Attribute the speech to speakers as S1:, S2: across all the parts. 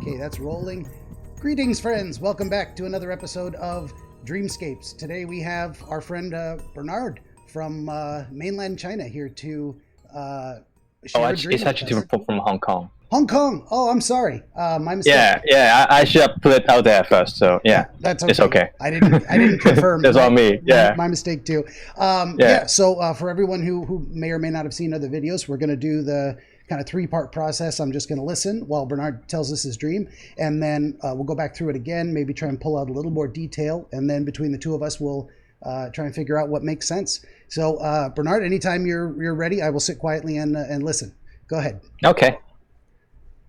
S1: Okay, that's rolling. Greetings, friends. Welcome back to another episode of Dreamscapes. Today we have our friend Bernard from mainland China here to share a dream
S2: it's actually
S1: with us.
S2: from Hong Kong.
S1: Hong Kong. Oh, I'm sorry. My mistake.
S2: I should have put it out there first. So
S1: that's okay.
S2: It's okay.
S1: I didn't confirm.
S2: That's on me. Yeah,
S1: my mistake too. So for everyone who may or may not have seen other videos, we're going to do the kind of 3-part process. I'm just going to listen while Bernard tells us his dream, and then we'll go back through it again, maybe try and pull out a little more detail, and then between the two of us, we'll try and figure out what makes sense. So Bernard, anytime you're ready, I will sit quietly and listen. Go ahead.
S2: Okay.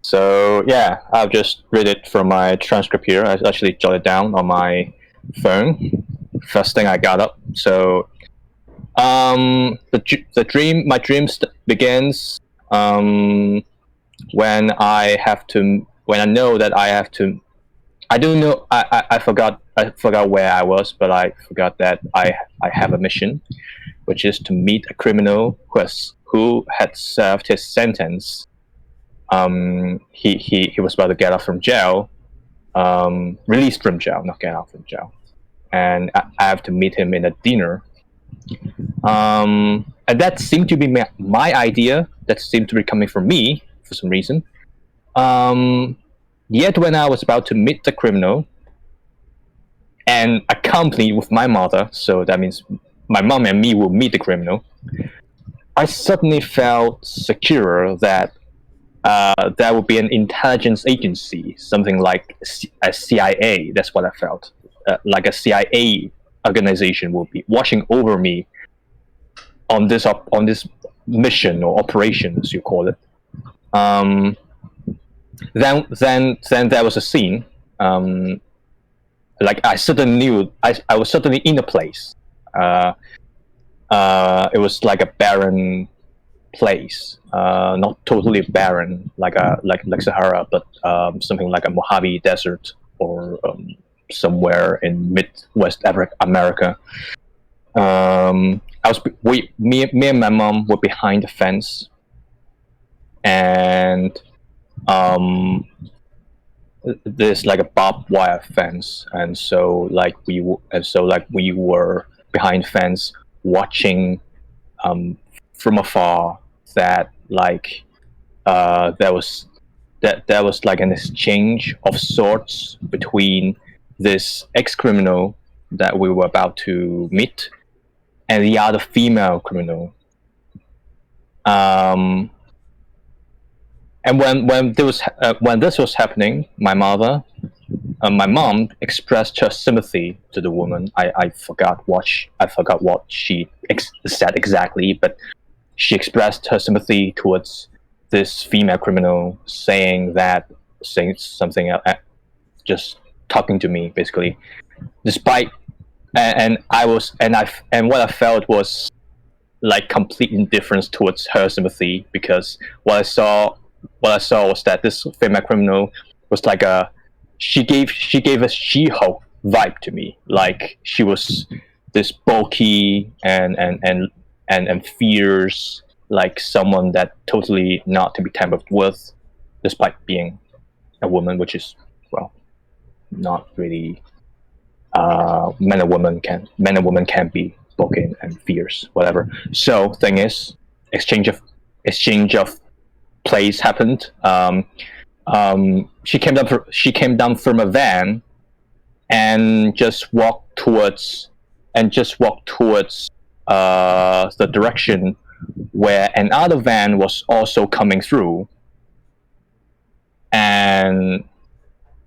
S2: So I'll just read it from my transcript here. I actually jotted it down on my phone. First thing I got up. So my dream begins when I know that I have to. I don't know. I forgot where I was, but I forgot that I have a mission, which is to meet a criminal who had served his sentence. He was about to get out from jail, released from jail, not get out from jail, and I have to meet him in a dinner. And that seemed to be my idea. That seemed to be coming from me for some reason. Yet when I was about to meet the criminal, and accompanied with my mother, so that means my mom and me will meet the criminal, I suddenly felt secure that there would be an intelligence agency, something like a CIA. That's what I felt. Like a CIA organization will be watching over me on this mission or operation, as you call it. Then there was a scene. Like I suddenly knew I was suddenly in a place. It was like a barren place, not totally barren like Sahara, but something like a Mojave Desert or somewhere in Midwest America. Me and my mom were behind the fence, and there's like a barbed wire fence, and so we were behind the fence watching from afar that there was like an exchange of sorts between this ex-criminal that we were about to meet and the other female criminal. And when this was happening, my mom expressed her sympathy to the woman. I forgot what she said exactly, but she expressed her sympathy towards this female criminal, saying something, just talking to me basically. Despite what I felt was like complete indifference towards her sympathy, because what I saw was that this female criminal was like she gave a She-Hulk vibe to me. Like she was this bulky and fierce, like someone that totally not to be tampered with, despite being a woman, which is, well, not really. Men and women can be bulky and fierce, whatever. So thing is, exchange of place happened. She came down from a van and just walked towards the direction where another van was also coming through, and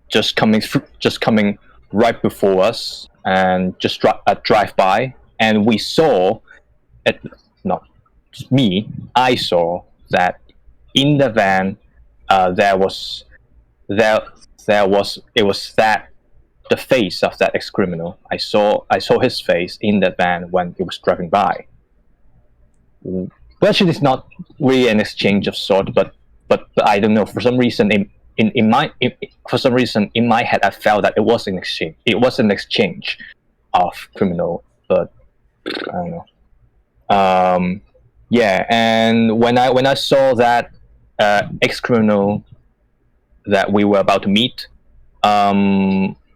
S2: just coming right before us, and just drive by, and we saw it. Not just me. I saw that in the van it was the face of that ex-criminal. I saw his face in that van when he was driving by. Well, actually, it's not really an exchange of sort, but I don't know. For some reason, in my head, I felt that it was an exchange. It was an exchange of criminal, but I don't know. And when I saw that ex-criminal that we were about to meet,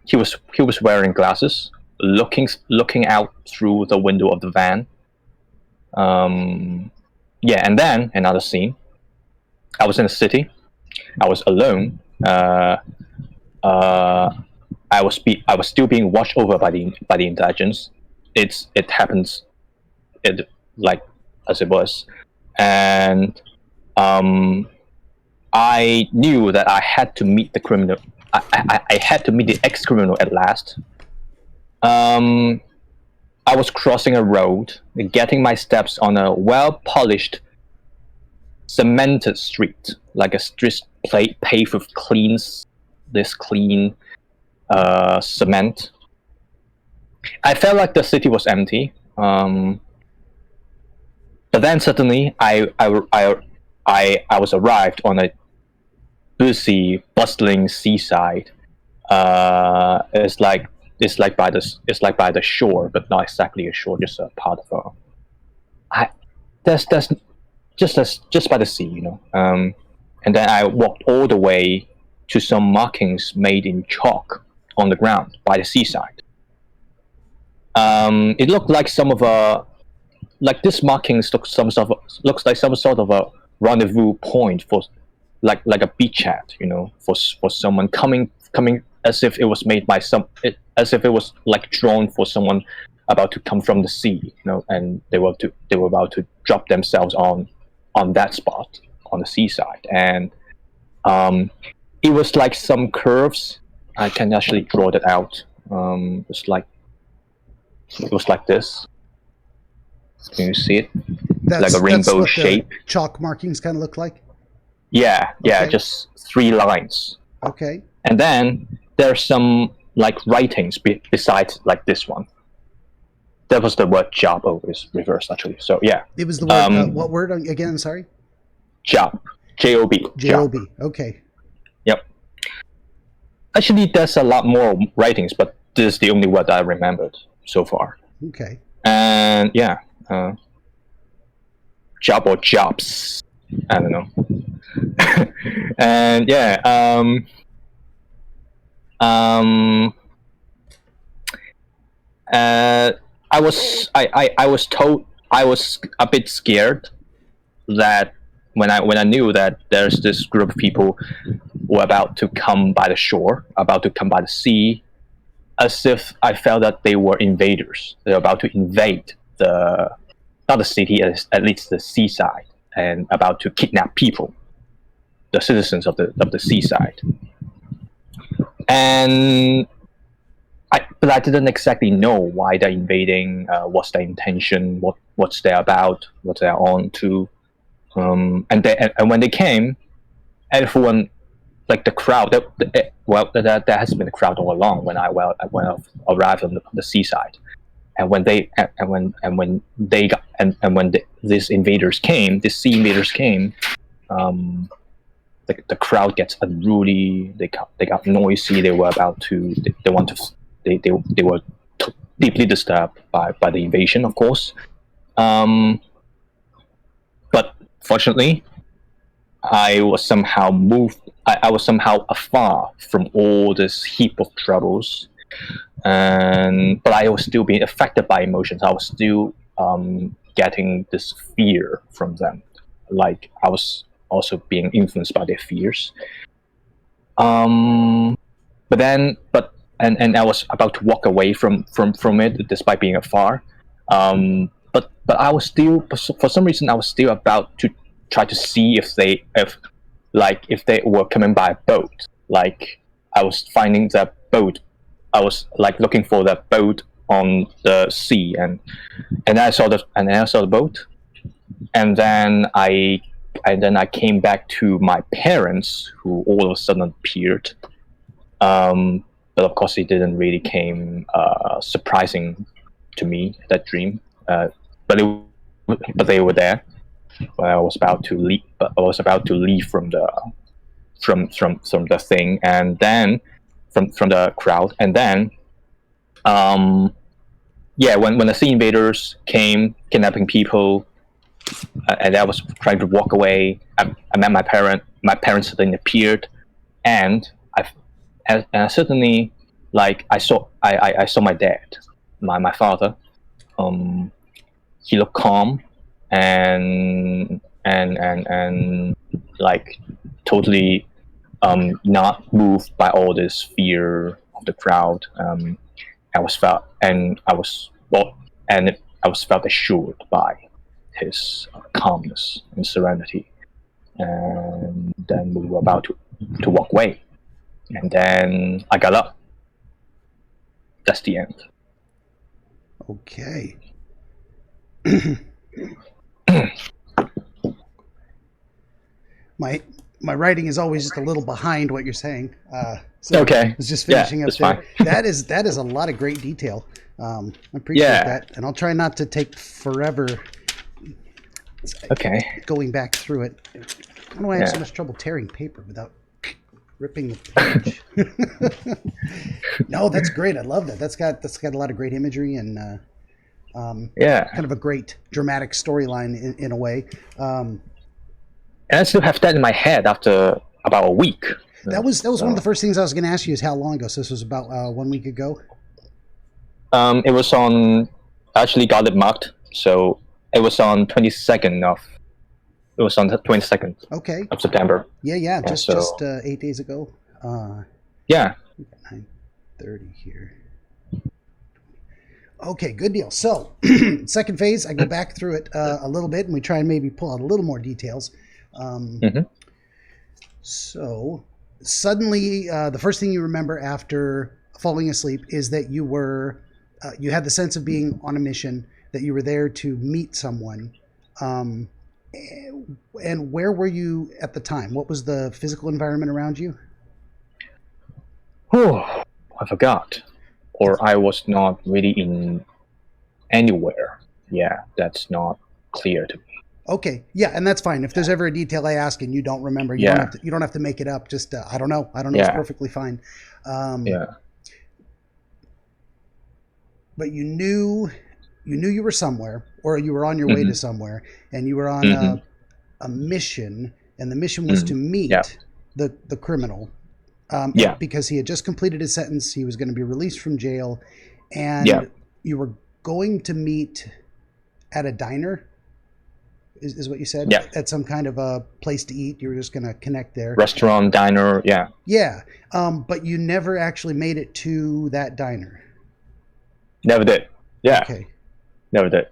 S2: he was wearing glasses, looking out through the window of the van. And then another scene. I was in a city. I was alone. I was still being watched over by the intelligence. It happens, like as it was, and I knew that I had to meet the criminal. I had to meet the ex-criminal at last. I was crossing a road, getting my steps on a well-polished, cemented street, like a street paved with clean cement. I felt like the city was empty. But then suddenly, I was arrived on a busy, bustling seaside. It's like by the shore, but not exactly a shore, just a part of that's just by the sea, you know. And then I walked all the way to some markings made in chalk on the ground by the seaside. It looked like this markings looks like some sort of a rendezvous point for like a beachhead, you know, for someone coming as if it was made by as if it was like drawn for someone about to come from the sea, you know, and they were about to drop themselves on that spot on the seaside. And it was like some curves. I can actually draw that out. It was like this. Can you see it? Like a rainbow shape.
S1: Chalk markings kind of look like?
S2: Yeah, okay. Just 3 lines.
S1: Okay.
S2: And then there's some like writings besides like this one. That was the word job. Oh, it's reversed actually. So yeah.
S1: It was the word, what word again? Sorry?
S2: Job. J-O-B.
S1: J-O-B. Okay.
S2: Yep. Actually, there's a lot more writings, but this is the only word that I remembered so far.
S1: Okay.
S2: And yeah. Job or jobs. I don't know. And yeah. I was a bit scared that when I knew that there's this group of people who were about to come by the shore, about to come by the sea, as if I felt that they were invaders. They were about to invade not the city, at least the seaside, and about to kidnap people, the citizens of the seaside. And but I didn't exactly know why they're invading, what's their intention, what's they're about, what they're on to. And when they came, everyone, like the crowd, there has been a crowd all along when I arrived on the seaside. And when these invaders came, the sea invaders came, the crowd gets unruly. They got noisy. They were about to. They were deeply disturbed by the invasion, of course. But fortunately, I was somehow moved. I was somehow afar from all this heap of troubles, but I was still being affected by emotions. I was still getting this fear from them, like I was also being influenced by their fears. And I was about to walk away from it, despite being afar. But I was still, for some reason, I was still about to try to see if they were coming by a boat. Like I was finding that boat. I was like looking for that boat on the sea, and I saw the boat, and then I came back to my parents, who all of a sudden appeared. But of course, it didn't really came surprising to me, that dream. But they were there when I was about to leave. But I was about to leave from the thing, and then from the crowd, and then when the sea invaders came, kidnapping people, and I was trying to walk away. I met my parents. My parents then appeared. and I certainly, like, I saw my dad, my father. He looked calm and like totally not moved by all this fear of the crowd. I was felt assured by his calmness and serenity. And then we were about to walk away, and then I got up. That's the end.
S1: Okay. My writing is always just a little behind what you're saying. So
S2: okay.
S1: I was just finishing up there. That is a lot of great detail. I appreciate that, and I'll try not to take forever.
S2: Okay.
S1: Going back through it. I don't know why I have so much trouble tearing paper without ripping the page. No, that's great. I love that. That's got a lot of great imagery and kind of a great dramatic storyline in a way.
S2: And I still have that in my head after about a week.
S1: That was one of the first things I was going to ask you is how long ago. So this was about 1 week ago.
S2: It was on. I actually got it marked, so it was on 22nd of. It was on the 22nd.
S1: Okay.
S2: Of September.
S1: Yeah. Just 8 days ago.
S2: Yeah.
S1: 9:30 here. Okay, good deal. So, second phase, I go back through it a little bit, and we try and maybe pull out a little more details. So, suddenly, the first thing you remember after falling asleep is that you had the sense of being on a mission, that you were there to meet someone. And where were you at the time? What was the physical environment around you?
S2: Oh, I forgot. Or I was not really in anywhere. Yeah, that's not clear to me.
S1: Okay, yeah, and that's fine. If there's ever a detail I ask and you don't remember, you don't have to make it up. Just I don't know. It's perfectly fine. But you knew you were somewhere, or you were on your way to somewhere, and you were on a mission, and the mission was to meet the criminal. Because he had just completed his sentence, he was going to be released from jail, and you were going to meet at a diner, is what you said?
S2: Yeah.
S1: At some kind of a place to eat. You were just going to connect there.
S2: Restaurant, diner, yeah.
S1: Yeah, but you never actually made it to that diner.
S2: Never did. Yeah.
S1: Okay.
S2: Never did.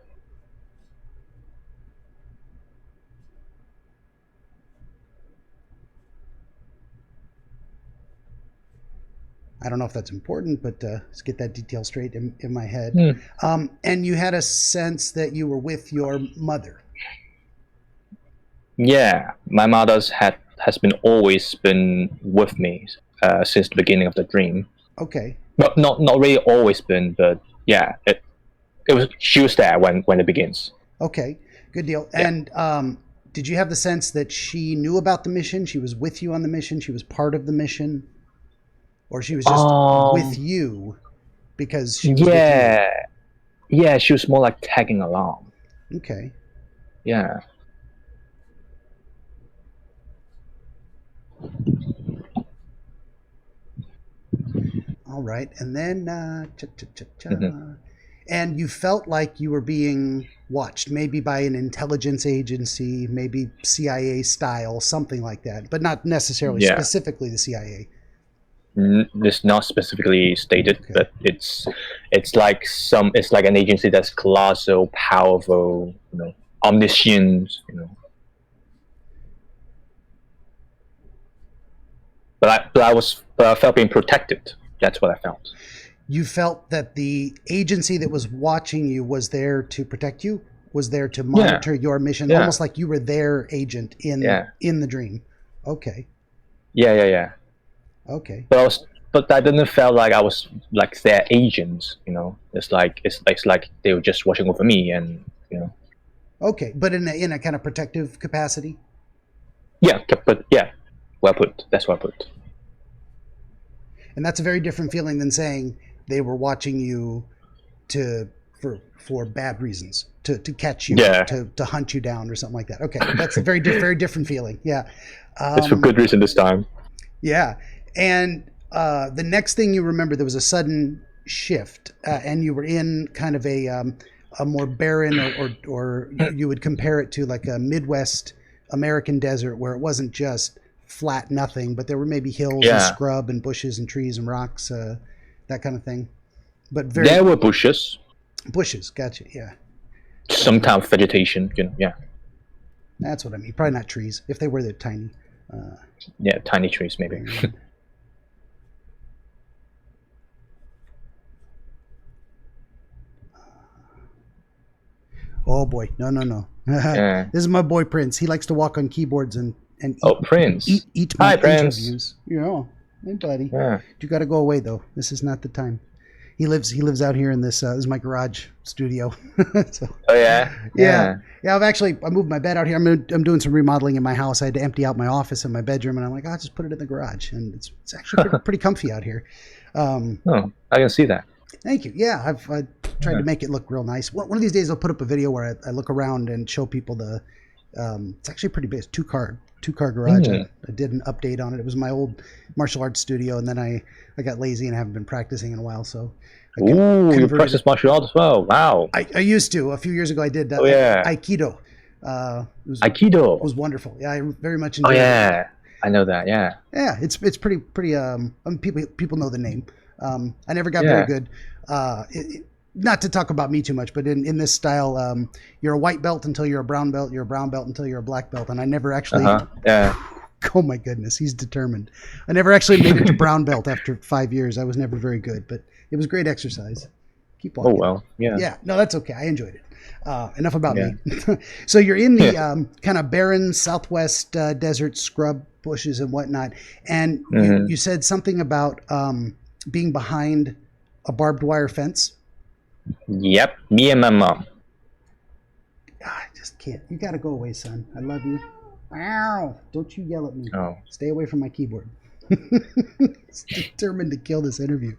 S1: I don't know if that's important, but let's get that detail straight in my head. And you had a sense that you were with your mother.
S2: Yeah, my mother has always been with me since the beginning of the dream.
S1: Okay.
S2: But not really always been, but yeah, she was there when it begins.
S1: Okay, good deal. Yeah. And did you have the sense that she knew about the mission? She was with you on the mission. She was part of the mission. Or she was just with you because she was with you?
S2: Yeah, she was more like tagging along.
S1: Okay.
S2: Yeah.
S1: All right. And then, and you felt like you were being watched, maybe by an intelligence agency, maybe CIA style, something like that, but not necessarily specifically the CIA.
S2: It's not specifically stated, but it's like an agency that's colossal, powerful, omniscient, But I felt being protected. That's what I felt.
S1: You felt that the agency that was watching you was there to protect you, was there to monitor your mission, almost like you were their agent in the dream. Okay.
S2: Yeah. Okay. But I didn't feel like I was like their agent, It's like they were just watching over me, and
S1: Okay, but in a kind of protective capacity.
S2: Yeah, but well put. That's well put.
S1: And that's a very different feeling than saying they were watching you for bad reasons, to catch you, to hunt you down or something like that. Okay, that's a very different feeling. Yeah.
S2: It's for good reason this time.
S1: Yeah. And the next thing you remember, there was a sudden shift, and you were in kind of a more barren, or you would compare it to like a Midwest American desert where it wasn't just flat nothing, but there were maybe hills and scrub and bushes and trees and rocks, that kind of thing. But
S2: there were bushes.
S1: Bushes, gotcha. Yeah.
S2: Sometimes vegetation, yeah.
S1: That's what I mean. Probably not trees. If they were, they're tiny.
S2: Yeah, tiny trees maybe.
S1: Oh boy, no. This is my boy Prince. He likes to walk on keyboards and
S2: Prince.
S1: Eat my
S2: Hi, Prince.
S1: interviews. Yeah, hey buddy.
S2: Yeah.
S1: You got to go away though. This is not the time. He lives out here in this. This is my garage studio. So,
S2: oh yeah.
S1: Yeah. I moved my bed out here. I'm doing some remodeling in my house. I had to empty out my office and my bedroom, and I'm like, I'll just put it in the garage, and it's actually pretty comfy out here.
S2: I can see that.
S1: Thank you. Yeah, I've tried to make it look real nice. One of these days, I'll put up a video where I look around and show people the. It's actually pretty big. It's two car garage. I did an update on it. It was my old martial arts studio, and then I got lazy and haven't been practicing in a while. So.
S2: You practice martial arts as well. Wow.
S1: I used to. A few years ago, I did Aikido.
S2: Aikido.
S1: It was wonderful. Yeah, I very much enjoyed it.
S2: Oh yeah, I know that. Yeah.
S1: Yeah, it's pretty. People know the name. I never got very good. Not to talk about me too much, but in this style, you're a white belt until you're a brown belt. You're a brown belt until you're a black belt, and I never actually. Oh my goodness, he's determined. I never actually made it to brown belt after 5 years. I was never very good, but it was great exercise. Keep walking.
S2: Oh well, yeah.
S1: Yeah, no, that's okay. I enjoyed it. Enough about me. So you're in the kind of barren Southwest desert, scrub bushes and whatnot, and you said something about being behind a barbed wire fence.
S2: Yep, me and my mom.
S1: I just can't. You got to go away, son. I love you. Ow! Don't you yell at me.
S2: Oh.
S1: Stay away from my keyboard. It's determined to kill this interview.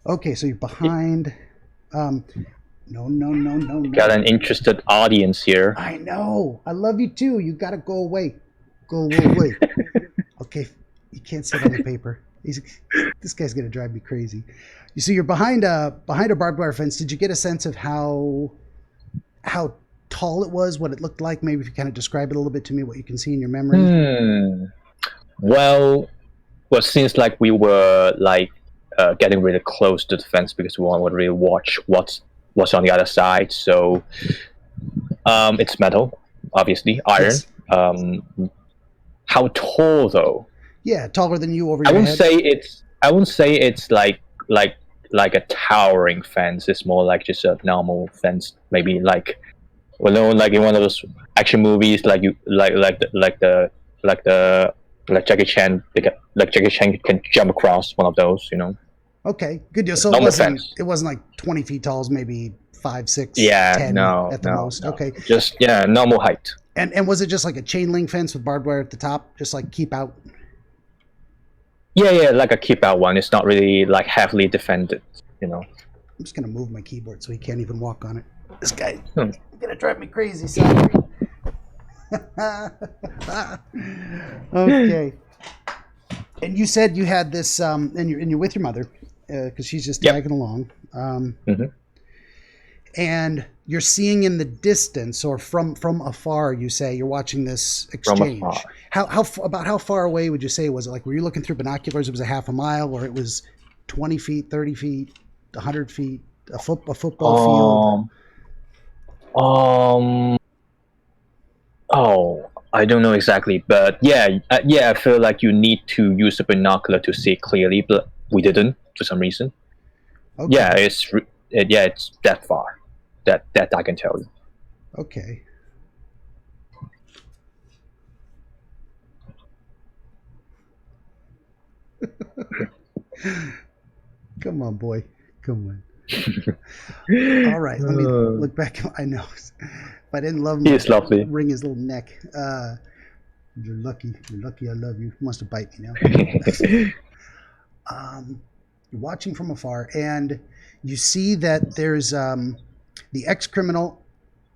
S1: Okay, so you're behind. No.
S2: Got an interested audience here.
S1: I know. I love you too. You got to go away. Go away. Okay, you can't sit on the paper. This guy's gonna drive me crazy. You see, you're behind a barbed wire fence. Did you get a sense of how tall it was, what it looked like? Maybe if you kind of describe it a little bit to me, what you can see in your memory.
S2: Well, since like we were like getting really close to the fence because we want to really watch what's on the other side. So it's metal, obviously, iron.
S1: Yes.
S2: How tall though?
S1: Yeah, taller than you over your head.
S2: I wouldn't say it's like a towering fence. It's more like just a normal fence. Maybe like, like in one of those action movies, like Jackie Chan. Like Jackie Chan can jump across one of those.
S1: Okay, good deal. So it wasn't like 20 feet tall. It was maybe 5, 6, 10 at the most. No. Okay,
S2: just normal height.
S1: And was it just like a chain link fence with barbed wire at the top, just like keep out?
S2: Yeah, like a keep out one. It's not really like heavily defended, I'm
S1: just gonna move my keyboard so he can't even walk on it. This guy is gonna drive me crazy, son. Okay. And you said you had this, and you're with your mother, because she's just tagging along. And you're seeing in the distance, or from afar, you say you're watching this exchange.
S2: From afar.
S1: How far away would you say was it? Like, were you looking through binoculars? It was a half a mile, or it was 20 feet, 30 feet, 100 feet, a football field?
S2: Oh, I don't know exactly, but yeah, I feel like you need to use a binocular to see clearly, but we didn't for some reason.
S1: Okay.
S2: Yeah, it's that far. That I can tell you.
S1: Okay. Come on, boy. Come on. All right. Let me look back. I know. If I didn't love him,
S2: he's lovely.
S1: Wring his little neck. You're lucky. You're lucky. I love you. He wants to bite me now. You're watching from afar, and you see that there's the ex-criminal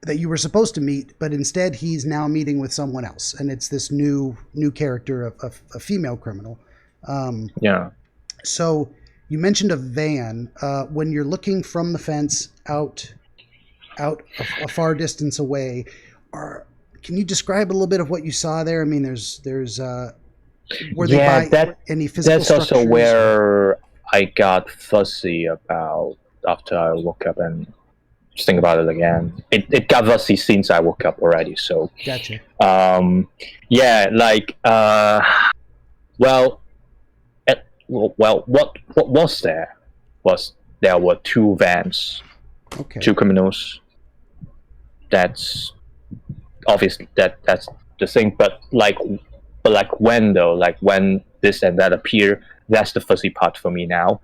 S1: that you were supposed to meet, but instead he's now meeting with someone else, and it's this new character of a female criminal.
S2: Yeah.
S1: So you mentioned a van. When you're looking from the fence out a far distance away, can you describe a little bit of what you saw there? I mean, there's were they by any physical
S2: that's also
S1: structures?
S2: where I got fuzzy about after I woke up and just think about it again. It got fuzzy since I woke up already. So
S1: gotcha.
S2: Yeah, like well, what was there? There were two vans, two criminals. That's obviously that's the thing. But when though, like when this and that appear, that's the fuzzy part for me now.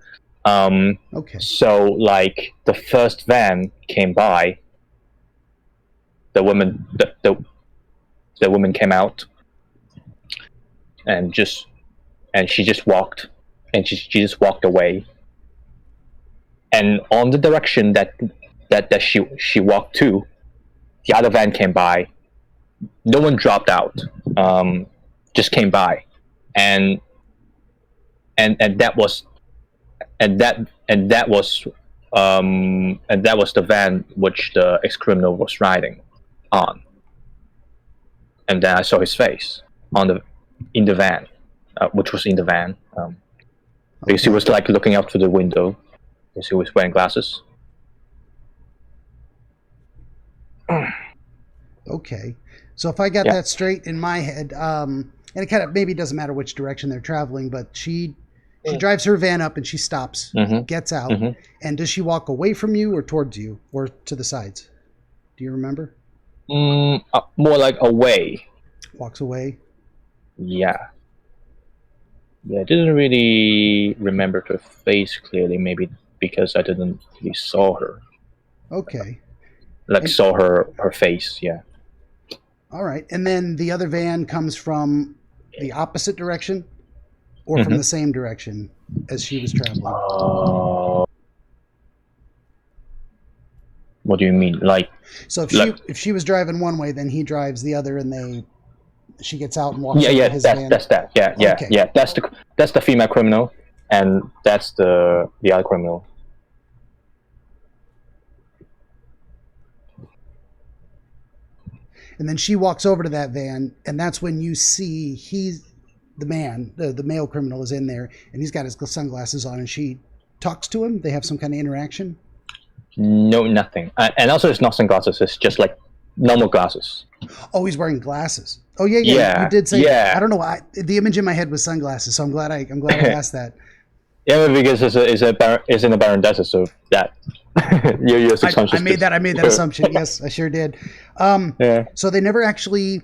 S2: So like the first van came by, the woman came out, and she just walked, and she just walked away. And on the direction that she walked to, the other van came by. No one dropped out. Just came by, and that was the van which the ex-criminal was riding on. And then I saw his face in the van, which was in the van, because he was like looking out through the window, because he was wearing glasses.
S1: Okay, so if I got that straight in my head, and it kind of maybe doesn't matter which direction they're traveling, but she drives her van up and she stops, gets out, and does she walk away from you or towards you or to the sides? Do you remember?
S2: More like away.
S1: Walks away?
S2: Yeah. Yeah, I didn't really remember her face clearly, maybe because I didn't really saw her.
S1: Okay.
S2: Saw her face, yeah.
S1: All right. And then the other van comes from the opposite direction or from the same direction as she was traveling?
S2: What do you mean?
S1: So if she was driving one way, then he drives the other, and she gets out and walks
S2: his van. That's that. Yeah. That's the female criminal, and that's the other criminal.
S1: And then she walks over to that van, and that's when you see the male criminal is in there, and he's got his sunglasses on, and she talks to him. They have some kind of interaction.
S2: No, nothing. And also, it's not sunglasses. It's just like normal glasses.
S1: Oh, he's wearing glasses. Oh, yeah. You did say. Yeah. I don't know why the image in my head was sunglasses, so I'm glad I asked that.
S2: Yeah, because it's in a Baron so that you're subconscious.
S1: I made that assumption. Yes, I sure did. So they never actually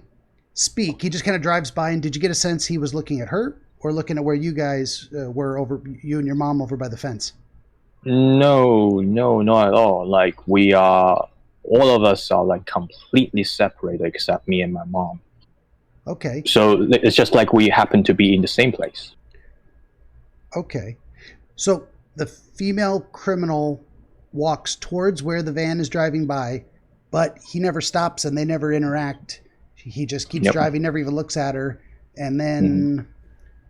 S1: speak. He just kind of drives by. And did you get a sense he was looking at her or looking at where you guys were over, you and your mom over by the fence?
S2: No, not at all. Like all of us are like completely separated except me and my mom.
S1: Okay.
S2: So it's just like we happen to be in the same place.
S1: Okay. So the female criminal walks towards where the van is driving by, but he never stops and they never interact. He just keeps driving, never even looks at her. And then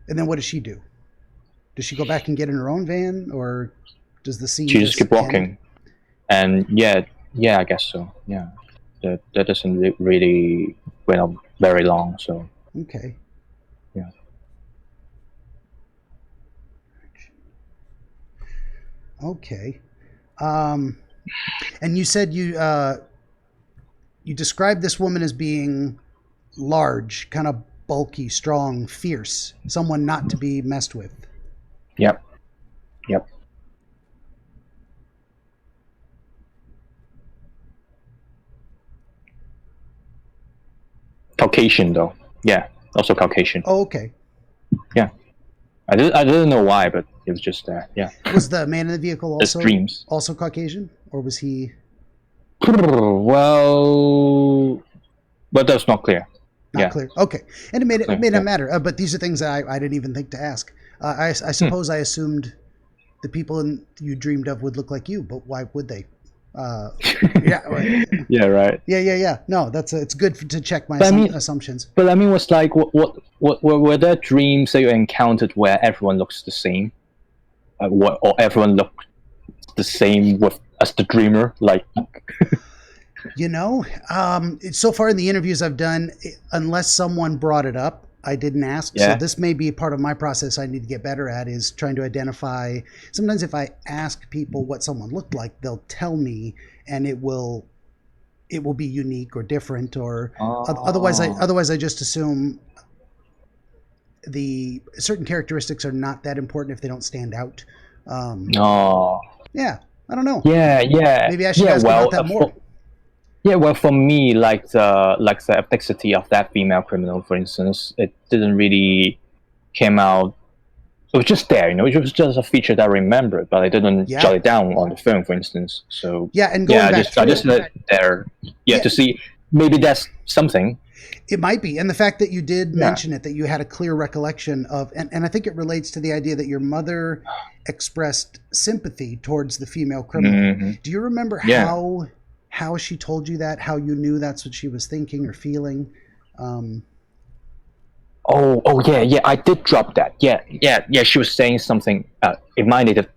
S1: what does she do? Does she go back and get in her own van, or does the scene
S2: she just keep walking? And yeah, I guess so. Yeah. That doesn't really went on very long, so.
S1: Okay.
S2: Yeah.
S1: Okay. And you said you described this woman as being large, kind of bulky, strong, fierce, someone not to be messed with.
S2: Yep. Caucasian though. Yeah, also Caucasian.
S1: Oh, okay.
S2: Yeah. I didn't know why, but it was just there. Yeah.
S1: Was the man in the vehicle also Caucasian, or was he?
S2: Well, but that's not clear.
S1: Not clear. Okay, and it made it matter. But these are things that I didn't even think to ask. I suppose I assumed the people you dreamed of would look like you, but why would they? Yeah.
S2: Yeah, right.
S1: Yeah. No, it's good to check my assumptions.
S2: But I mean, was like what were there dreams that you encountered where everyone looks the same, or everyone looked the same as the dreamer, like?
S1: So far in the interviews I've done, unless someone brought it up, I didn't ask.
S2: Yeah.
S1: So this may be part of my process I need to get better at, is trying to identify. Sometimes if I ask people what someone looked like, they'll tell me, and it will be unique or different, or otherwise I just assume the certain characteristics are not that important if they don't stand out. Yeah, I don't know.
S2: Yeah.
S1: Maybe I should ask about that more.
S2: Well, for me, like the ethnicity of that female criminal, for instance, it didn't really came out. It was just there, it was just a feature that I remembered, but I didn't jot it down on the film, for instance. So
S1: and going back
S2: I just let it there, to see maybe that's something.
S1: It might be, and the fact that you did mention it, that you had a clear recollection of, and I think it relates to the idea that your mother expressed sympathy towards the female criminal.
S2: Mm-hmm.
S1: Do you remember how she told you that? How you knew that's what she was thinking or feeling?
S2: Yeah, I did drop that. Yeah. She was saying something in my native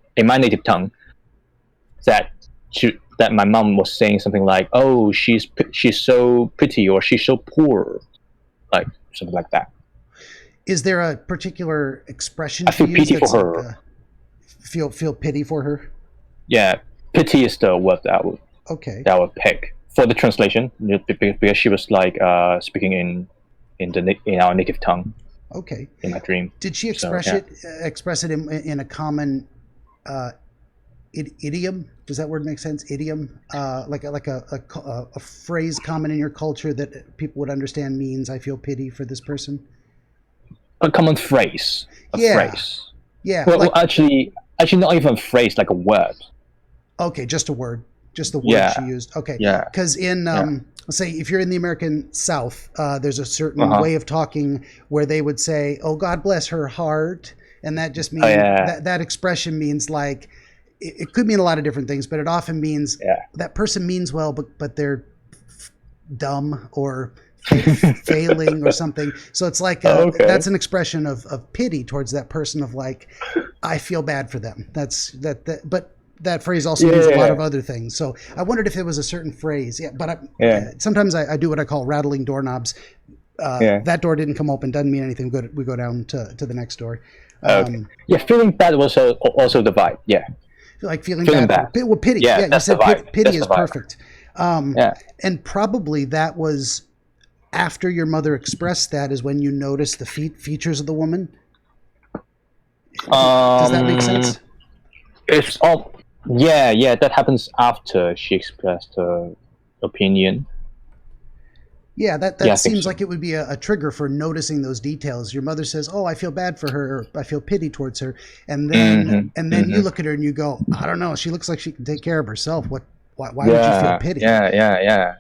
S2: tongue that my mom was saying something like, "Oh, she's so pretty," or "She's so poor," like something like that.
S1: Is there a particular expression?
S2: I feel pity for her.
S1: Feel pity for her.
S2: Yeah, pity is the word that I would pick for the translation, because she was like speaking in our native tongue.
S1: Okay.
S2: In my dream.
S1: Did she express it in a common idiom? Does that word make sense? Idiom, like a phrase common in your culture that people would understand means "I feel pity for this person."
S2: A common phrase. Phrase.
S1: Yeah.
S2: Well, actually, not even a phrase, like a word.
S1: Okay, just a word. Just the word she used. Okay.
S2: Yeah.
S1: Because in, let's say, if you're in the American South, there's a certain way of talking where they would say, "Oh, God bless her heart," and that just means that expression means like it could mean a lot of different things, but it often means that person means well, but they're dumb or failing or something. So it's like that's an expression of pity towards that person, of like, I feel bad for them. But that phrase also means a lot of other things. So I wondered if it was a certain phrase. Sometimes I do what I call rattling doorknobs. That door didn't come open, doesn't mean anything. We go down to the next door.
S2: Feeling bad was also the vibe.
S1: Like feeling bad. Well, pity. You said pity is perfect. And probably that was after your mother expressed that is when you noticed the features of the woman. Does that make sense?
S2: It's all. Yeah, that happens after she expressed her opinion.
S1: Yeah, that seems like it would be a trigger for noticing those details. Your mother says, "Oh, I feel bad for her. Or, I feel pity towards her," and then you look at her and you go, "I don't know. She looks like she can take care of herself. Why would you feel pity?"
S2: Yeah.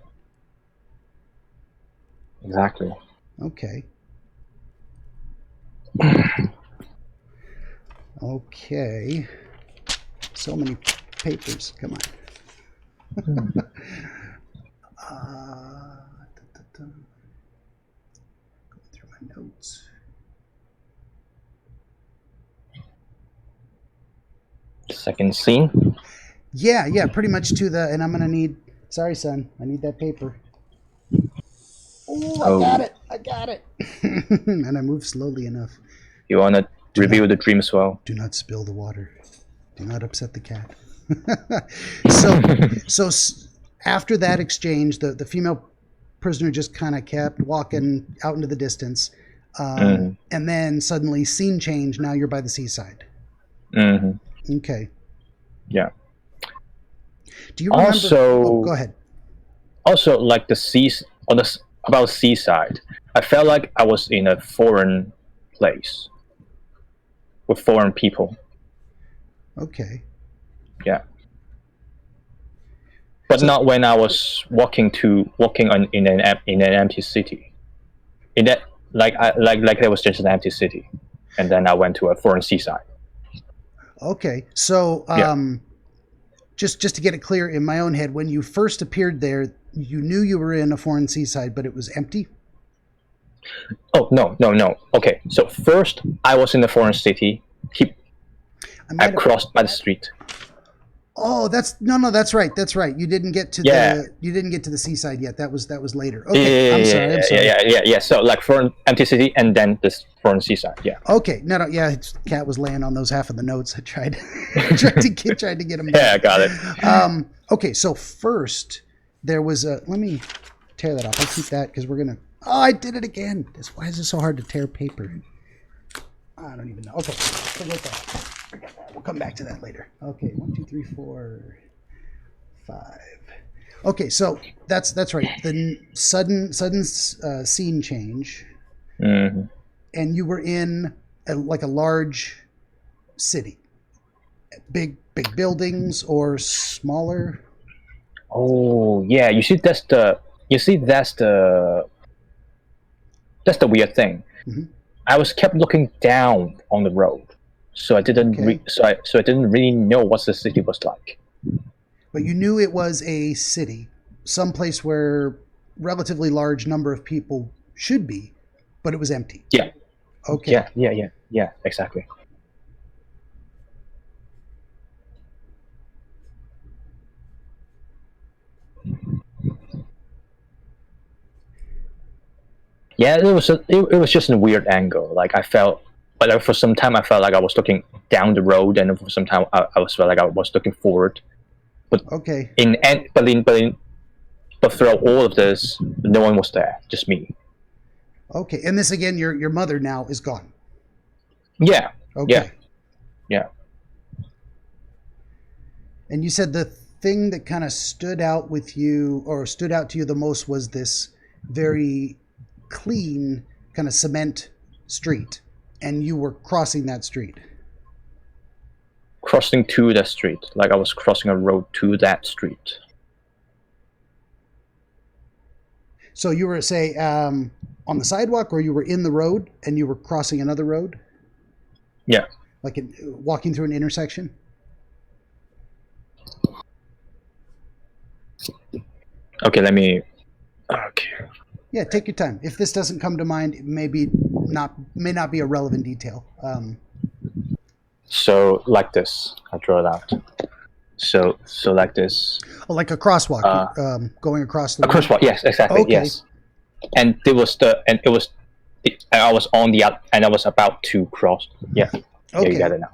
S2: Exactly.
S1: Okay. Okay. So many papers. Come on. Going through my notes.
S2: Second scene.
S1: Yeah, pretty much and I'm gonna need. Sorry, son. I need that paper. Oh, I got it. And I move slowly enough.
S2: You wanna review the dream as well?
S1: Do not spill the water. Do not upset the cat. So after that exchange, the female prisoner just kind of kept walking out into the distance, and then suddenly scene change. Now you're by the seaside.
S2: Mm-hmm.
S1: Okay.
S2: Yeah.
S1: Do you remember?
S2: Also,
S1: go ahead.
S2: Also, like about seaside, I felt like I was in a foreign place with foreign people.
S1: Okay.
S2: Yeah. But not when I was walking in an empty city. In that, like there was just an empty city, and then I went to a foreign seaside.
S1: Okay, so just to get it clear in my own head, when you first appeared there, you knew you were in a foreign seaside, but it was empty?
S2: Oh, no. Okay, so first I was in the foreign city. I crossed by the street.
S1: Oh, that's right. That's right. You didn't get to the seaside yet. That was later. Okay, I'm sorry.
S2: Yeah. So like foreign empty city and then this foreign seaside. Yeah.
S1: Okay. No. Yeah, Cat was laying on those half of the notes. I tried to get him back.
S2: Yeah, I got it.
S1: Okay, so first there was a. Let me tear that off. I'll keep that because we're gonna. Oh, I did it again. Why is it so hard to tear paper? I don't even know. Okay, forget that. We'll come back to that later. Okay, 1, 2, 3, 4, 5. Okay, so that's right. The sudden scene change, and you were in a large city, big buildings or smaller.
S2: Oh yeah, that's the weird thing. Mm-hmm. I was kept looking down on the road. So I didn't. So I didn't really know what the city was like.
S1: But you knew it was a city, someplace where relatively large number of people should be, but it was empty.
S2: Yeah.
S1: Okay.
S2: Yeah. Exactly. Yeah, it was just a weird angle. Like I felt. But like for some time, I felt like I was looking down the road, and for some time, I felt like I was looking forward. But but throughout all of this, no one was there, just me.
S1: Okay, and this again, your mother now is gone.
S2: Yeah.
S1: Okay.
S2: Yeah.
S1: And you said the thing that kind of stood out to you the most was this very clean kind of cement street. And you were crossing that street.
S2: Crossing to that street, like I was crossing a road to that street.
S1: So you were, say, on the sidewalk, or you were in the road and you were crossing another road?
S2: Yeah.
S1: Like walking through an intersection?
S2: Okay, Okay.
S1: Yeah, take your time. If this doesn't come to mind, it may not be a relevant detail.
S2: So like this, I draw it out. So like this.
S1: Oh, like a crosswalk, going across the.
S2: A crosswalk, yes, exactly,
S1: okay.
S2: Yes. And I was on the and I was about to cross. Yeah.
S1: Okay.
S2: Yeah, you got it now.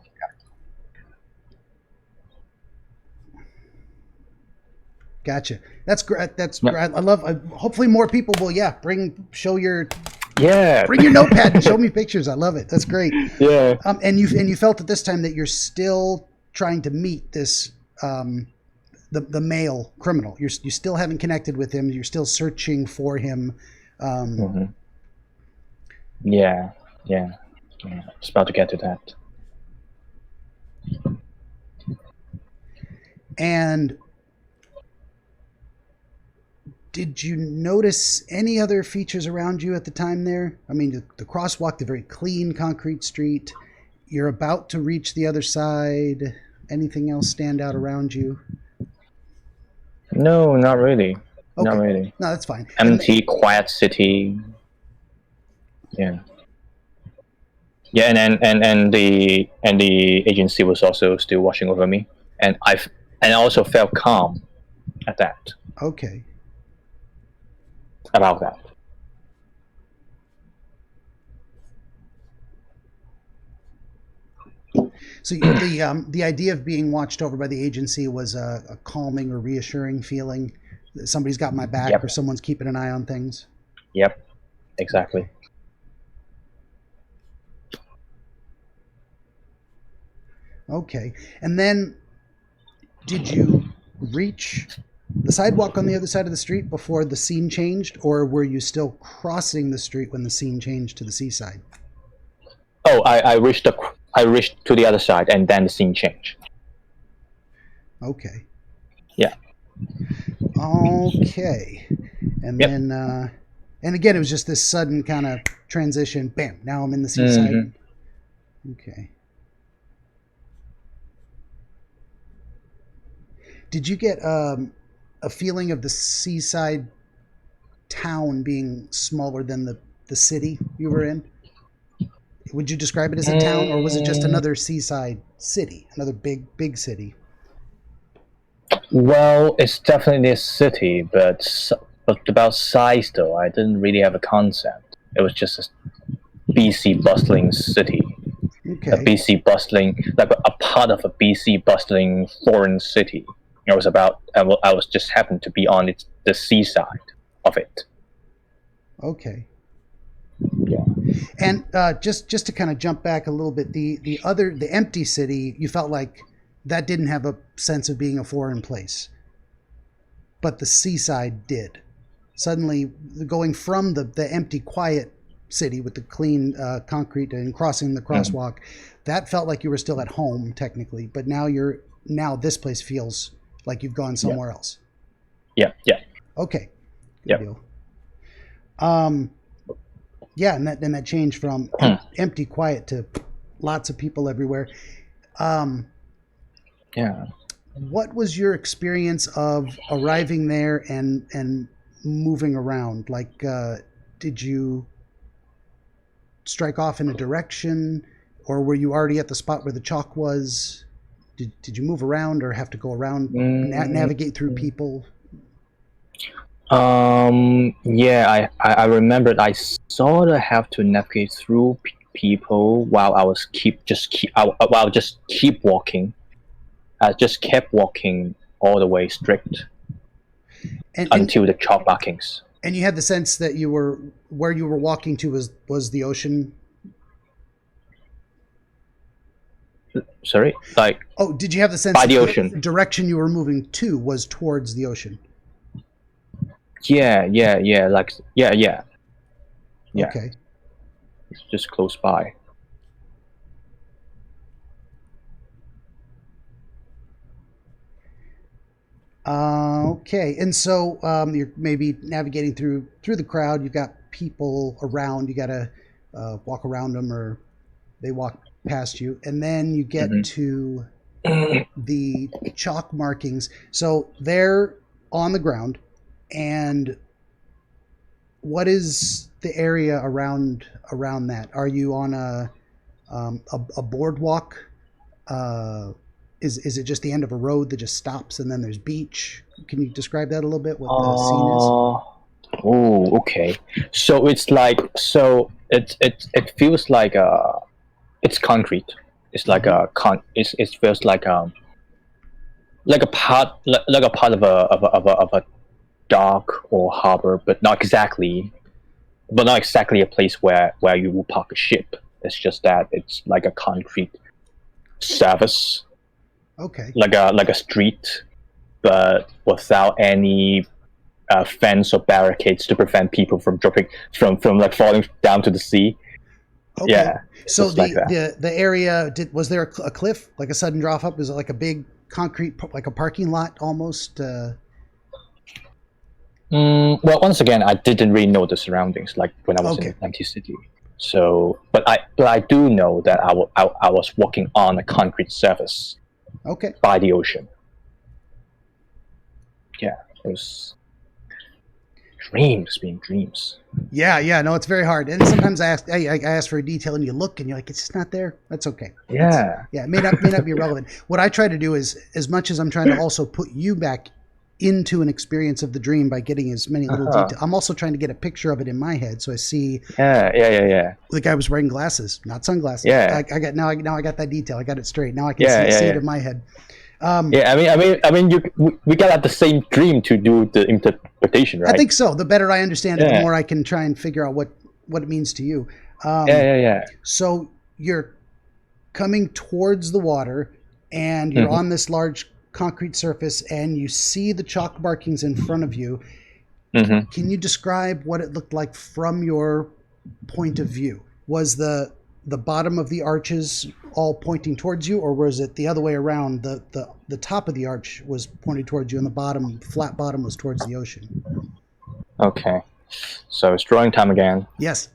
S1: Gotcha. That's great. I love. Hopefully, more people will. Bring your notepad and show me pictures. I love it. That's great.
S2: Yeah.
S1: And you felt at this time that you're still trying to meet this the male criminal. You still haven't connected with him. You're still searching for him.
S2: Mm-hmm. Yeah. Just about to get to that.
S1: And did you notice any other features around you at the time there? I mean, the crosswalk, the very clean concrete street. You're about to reach the other side. Anything else stand out around you?
S2: No, not really.
S1: Okay.
S2: Not really.
S1: No, that's fine.
S2: Empty, quiet city. Yeah. Yeah, and the agency was also still watching over me, and I also felt calm at that.
S1: Okay.
S2: About that.
S1: So the idea of being watched over by the agency was a calming or reassuring feeling. Somebody's got my back,
S2: Yep.
S1: or someone's keeping an eye on things.
S2: Yep, exactly.
S1: Okay. And then did you reach the sidewalk on the other side of the street before the scene changed, or were you still crossing the street when the scene changed to the seaside?
S2: Oh, I reached to the other side, and then the scene changed.
S1: Okay.
S2: Yeah.
S1: Okay. And
S2: Yep.
S1: then, and again, it was just this sudden kind of transition. Bam! Now I'm in the seaside.
S2: Mm-hmm.
S1: Okay. Did you get a feeling of the seaside town being smaller than the city you were in? Would you describe it as a town, or was it just another seaside city, another big city?
S2: Well, it's definitely a city, but about size though, I didn't really have a concept. It was just a BC bustling city.
S1: Okay.
S2: A BC bustling, like a part of a BC bustling foreign city. It was about. I was just happened to be on the seaside of it.
S1: Okay.
S2: Yeah.
S1: And just to kind of jump back a little bit, the empty city, you felt like that didn't have a sense of being a foreign place, but the seaside did. Suddenly, going from the empty, quiet city with the clean concrete and crossing the crosswalk, that felt like you were still at home technically, but now this place feels like you've gone somewhere else.
S2: Yeah.
S1: Okay. Good deal. Yeah, and that changed from empty, quiet to lots of people everywhere.
S2: Yeah.
S1: What was your experience of arriving there and moving around? Like, did you strike off in a direction, or were you already at the spot where the chalk was? Did you move around, or have to go around, navigate through people?
S2: Yeah, I remembered I sort of have to navigate through people while I was keep walking. I just kept walking all the way straight until the chalk markings.
S1: And you had the sense that where you were walking to was the ocean?
S2: Sorry? Like,
S1: oh, did you have the sense
S2: by the
S1: that
S2: ocean.
S1: The direction you were moving to was towards the ocean?
S2: Yeah. Like, yeah.
S1: Okay.
S2: It's just close by.
S1: Okay, and so you're maybe navigating through the crowd. You've got people around. You got to walk around them, or they walk past you, and then you get to the chalk markings. So they're on the ground, and what is the area around that? Are you on a boardwalk? Is it just the end of a road that just stops and then there's beach? Can you describe that a little bit? What the scene is?
S2: Oh, okay. So it's like it feels like it's concrete. It's like it feels like a part of a dock or harbor, but not exactly a place where you will park a ship. It's just that it's like a concrete surface.
S1: Okay.
S2: Like a street, but without any fence or barricades to prevent people from dropping from like falling down to the sea.
S1: Okay.
S2: Yeah.
S1: So the area was there a cliff, like a sudden drop up? Is it like a big concrete, like a parking lot almost?
S2: Well, once again, I didn't really know the surroundings, like when I was in empty city. So, but I do know that I was walking on a concrete surface.
S1: Okay.
S2: By the ocean. Yeah, it was dreams being dreams.
S1: Yeah. No, it's very hard. And sometimes I ask for a detail, and you look, and you're like, it's just not there. That's okay.
S2: Yeah.
S1: It may not be relevant. What I try to do is, as much as I'm trying to also put you back into an experience of the dream by getting as many little details, I'm also trying to get a picture of it in my head, so I see.
S2: Yeah.
S1: The guy was wearing glasses, not sunglasses.
S2: Yeah.
S1: I got that detail. I got it straight. Now I can see it in my head.
S2: I mean, we got at the same dream to do the interpretation, right?
S1: I think so. The better I understand it, the more I can try and figure out what it means to you.
S2: Yeah.
S1: So you're coming towards the water, and you're on this large concrete surface, and you see the chalk markings in front of you. Can you describe what it looked like from your point of view? Was the bottom of the arches all pointing towards you, or was it the other way around? The top of the arch was pointing towards you, and the flat bottom was towards the ocean.
S2: Okay, so it's drawing time again.
S1: Yes.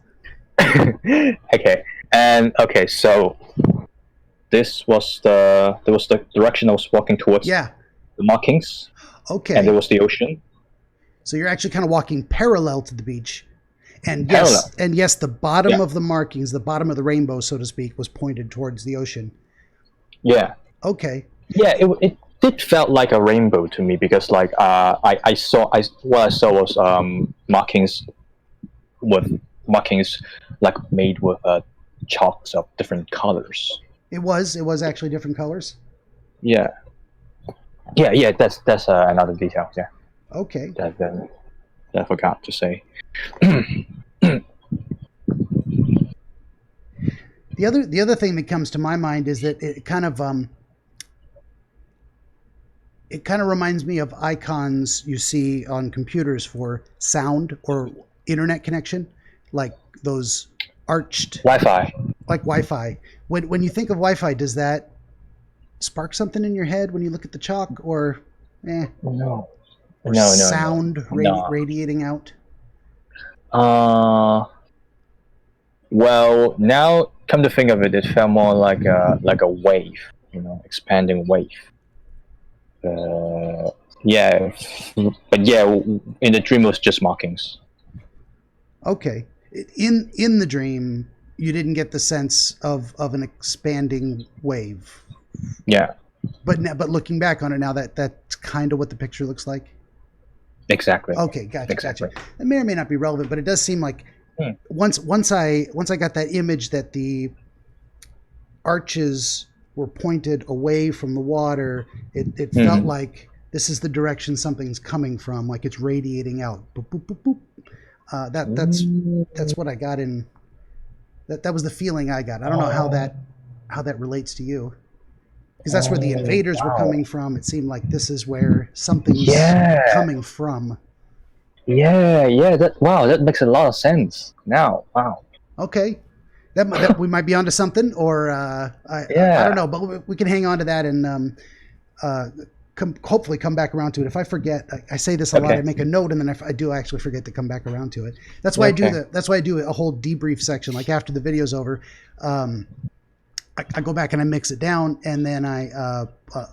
S2: Okay, so this was the direction I was walking towards.
S1: Yeah.
S2: markings,
S1: Okay.
S2: and there was the ocean.
S1: So you're actually kind of walking parallel to the beach. And
S2: Parallel.
S1: yes, the bottom
S2: Yeah.
S1: of the markings, the bottom of the rainbow, so to speak, was pointed towards the ocean.
S2: Yeah.
S1: Okay.
S2: Yeah, it did felt like a rainbow to me because like what I saw was markings like made with chalks of different colors.
S1: It was actually different colors.
S2: Yeah. That's another detail. Yeah,
S1: Okay.
S2: that I forgot to say.
S1: The other thing that comes to my mind is that it kind of reminds me of icons you see on computers for sound or internet connection, like those arched
S2: Wi-Fi.
S1: like Wi-Fi. When you think of Wi-Fi, does that spark something in your head when you look at the chalk, or
S2: No.
S1: or
S2: No.
S1: sound
S2: No.
S1: radiating out?
S2: Well, now come to think of it, it felt more like a wave, expanding wave. Yeah, but yeah, in the dream it was just markings.
S1: Okay. In the dream, you didn't get the sense of an expanding wave.
S2: Yeah,
S1: But looking back on it now, that's kind of what the picture looks like.
S2: exactly.
S1: Okay, gotcha.
S2: Exactly.
S1: It may or may not be relevant, but it does seem like once I got that image that the arches were pointed away from the water, it felt like this is the direction something's coming from, like it's radiating out. Boop, boop, boop, boop. That's what I got in. That was the feeling I got. I don't know how that relates to you, because that's where the invaders were coming from. It seemed like this is where something's coming from.
S2: Yeah. That makes a lot of sense now. Wow.
S1: Okay, that we might be onto something, or I don't know, but we can hang on to that and hopefully come back around to it. If I forget, I say this a lot. I make a note, and then I do actually forget to come back around to it. That's why that's why I do a whole debrief section. Like after the video's over, I go back and I mix it down, and then I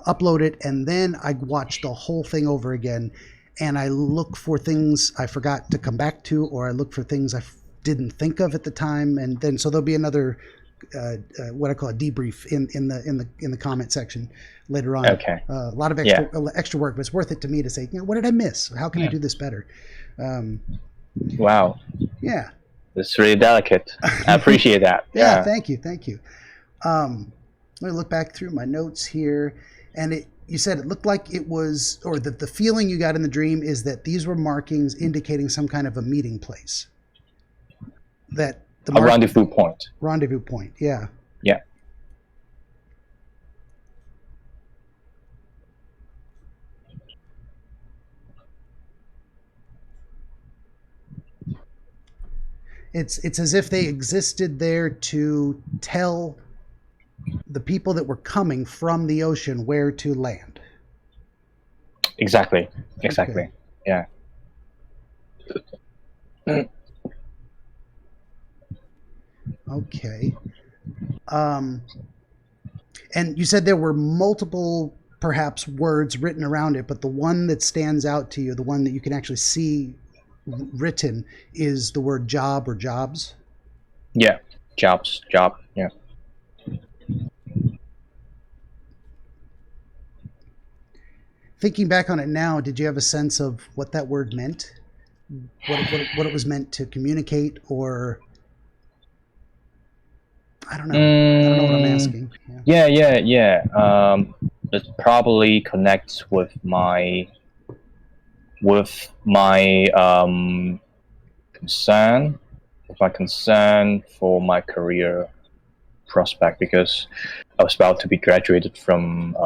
S1: upload it, and then I watch the whole thing over again, and I look for things I forgot to come back to, or I look for things I didn't think of at the time, and then so there'll be another what I call a debrief in the comment section later on.
S2: Okay.
S1: A lot of extra work, but it's worth it to me to say, what did I miss? How can I do this better?
S2: Wow.
S1: Yeah.
S2: It's really delicate. I appreciate that.
S1: Yeah. Thank you. Let me look back through my notes here, and you said it looked like it was, or the feeling you got in the dream is that these were markings indicating some kind of a meeting place. That the
S2: rendezvous point.
S1: Rendezvous point, yeah.
S2: Yeah.
S1: It's as if they existed there to tell the people that were coming from the ocean where to land.
S2: Exactly.
S1: Okay.
S2: Yeah.
S1: Okay. And you said there were multiple, perhaps, words written around it, but the one that stands out to you, the one that you can actually see written, is the word job or jobs?
S2: Yeah. Job. Yeah.
S1: Thinking back on it now, did you have a sense of what that word meant? What it was meant to communicate, or... I don't know. I don't know what I'm asking.
S2: Yeah. It probably connects with my concern for my career prospect, because I was about to be graduated from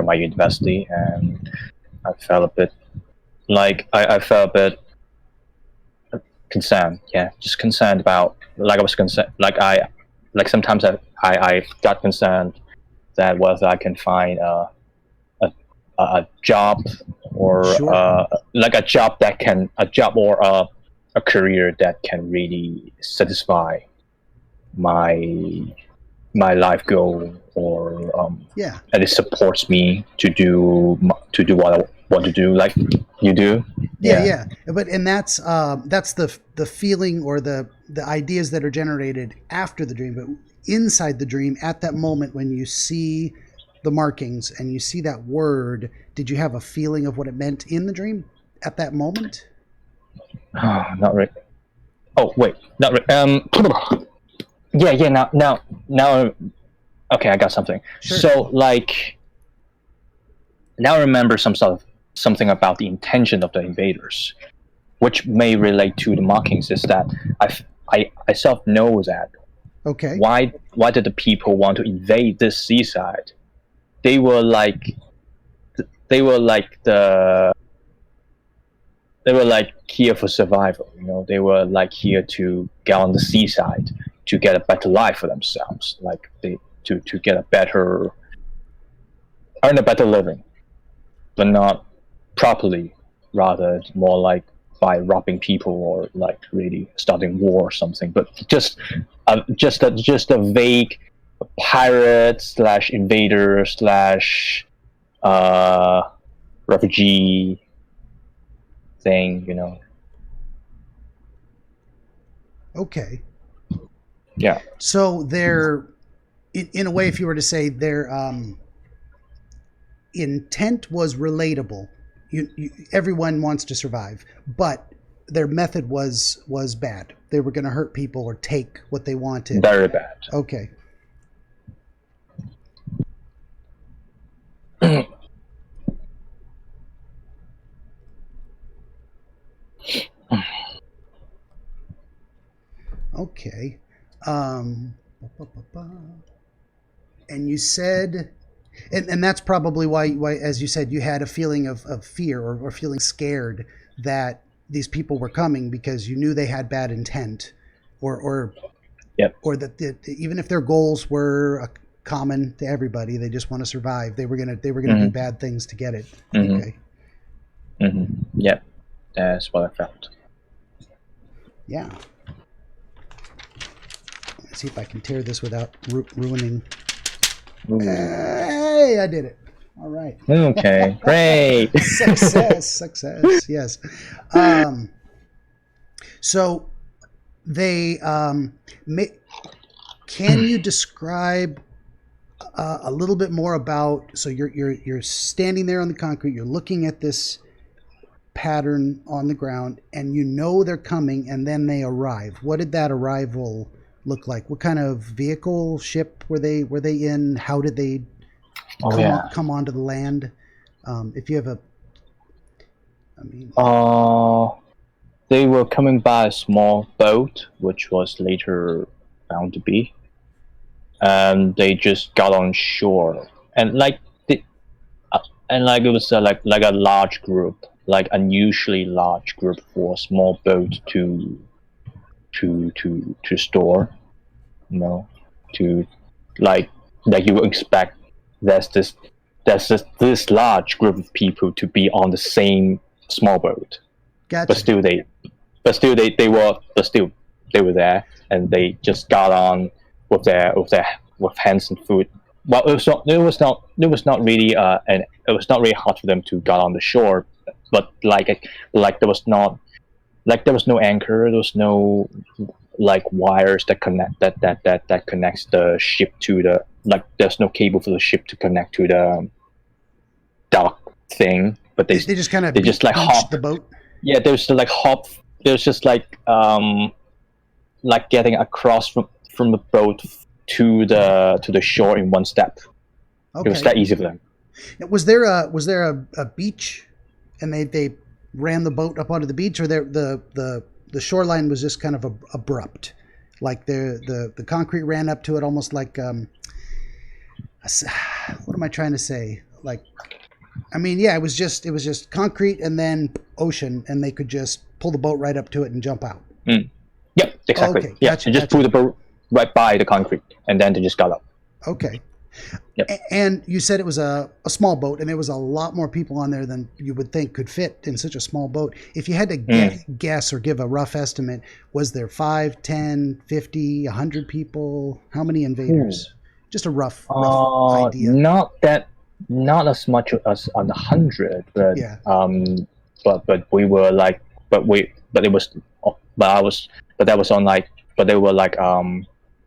S2: my university, and I felt a bit like I felt a bit concerned. Yeah, just concerned about, like I was concerned, like sometimes I got concerned that whether I can find a job, or like a job or a career that can really satisfy my my life goal, or and it supports me to do what I want to do, like you do.
S1: Yeah. But that's the feeling or the ideas that are generated after the dream. But inside the dream, at that moment when you see the markings and you see that word, did you have a feeling of what it meant in the dream at that moment?
S2: Oh, not really. Oh wait, not really. Yeah. Now. Okay, I got something.
S1: Sure.
S2: So like, now I remember something about the intention of the invaders, which may relate to the markings. Is that I self know that.
S1: Okay.
S2: Why did the people want to invade this seaside? They were like here for survival. They were like here to get on the seaside to get a better life for themselves, like to get earn a better living, but not properly, rather more like by robbing people or like really starting war or something. But just a vague pirate / invader / refugee thing.
S1: Okay.
S2: Yeah.
S1: So they're, in a way, if you were to say their intent was relatable, everyone wants to survive, but their method was bad. They were going to hurt people or take what they wanted.
S2: Very bad.
S1: Okay. Okay. And you said, and that's probably why, as you said, you had a feeling of fear or feeling scared that these people were coming because you knew they had bad intent, or that even if their goals were common to everybody, they just want to survive. They were gonna do bad things to get it. Okay.
S2: Yep, that's what I felt.
S1: Yeah. Let's see if I can tear this without ruining. Hey, I did it. All right.
S2: Okay, great.
S1: Success. Yes. So they can you describe a little bit more about? So you're standing there on the concrete. You're looking at this pattern on the ground, and you know they're coming, and then they arrive. What did that arrival look like? What kind of vehicle, ship were they in? How did they come onto the land? If you have
S2: they were coming by a small boat, which was later found to be, and they just got on shore, and it was like a large group, like unusually large group for a small boat to store, to like you would expect. There's this large group of people to be on the same small boat.
S1: Gotcha.
S2: But still they were there, and they just got on with hands and foot. Well, it was not really hard for them to get on the shore, but there was no anchor, there was no like wires that connects the ship to the, there's no cable for the ship to connect to the dock thing, but they just hop
S1: the boat.
S2: Yeah, there's just getting across from the boat to the shore in one step. Okay. It was that easy for them.
S1: Was there a beach, and they ran the boat up onto the beach, or the shoreline was just kind of abrupt, like the concrete ran up to it almost like what am I trying to say? It was just concrete and then ocean, and they could just pull the boat right up to it and jump out.
S2: Yep, exactly.
S1: Okay,
S2: yeah,
S1: gotcha,
S2: they just pulled the boat right by the concrete, and then they just got up.
S1: Okay.
S2: Yep.
S1: And you said it was a small boat, and there was a lot more people on there than you would think could fit in such a small boat. If you had to guess or give a rough estimate, was there 5, 10, 50, 100 people? How many invaders? Just a rough idea.
S2: Not as much as on 100, but
S1: Yeah.
S2: but we were like, but it was, but that was on like, but they were like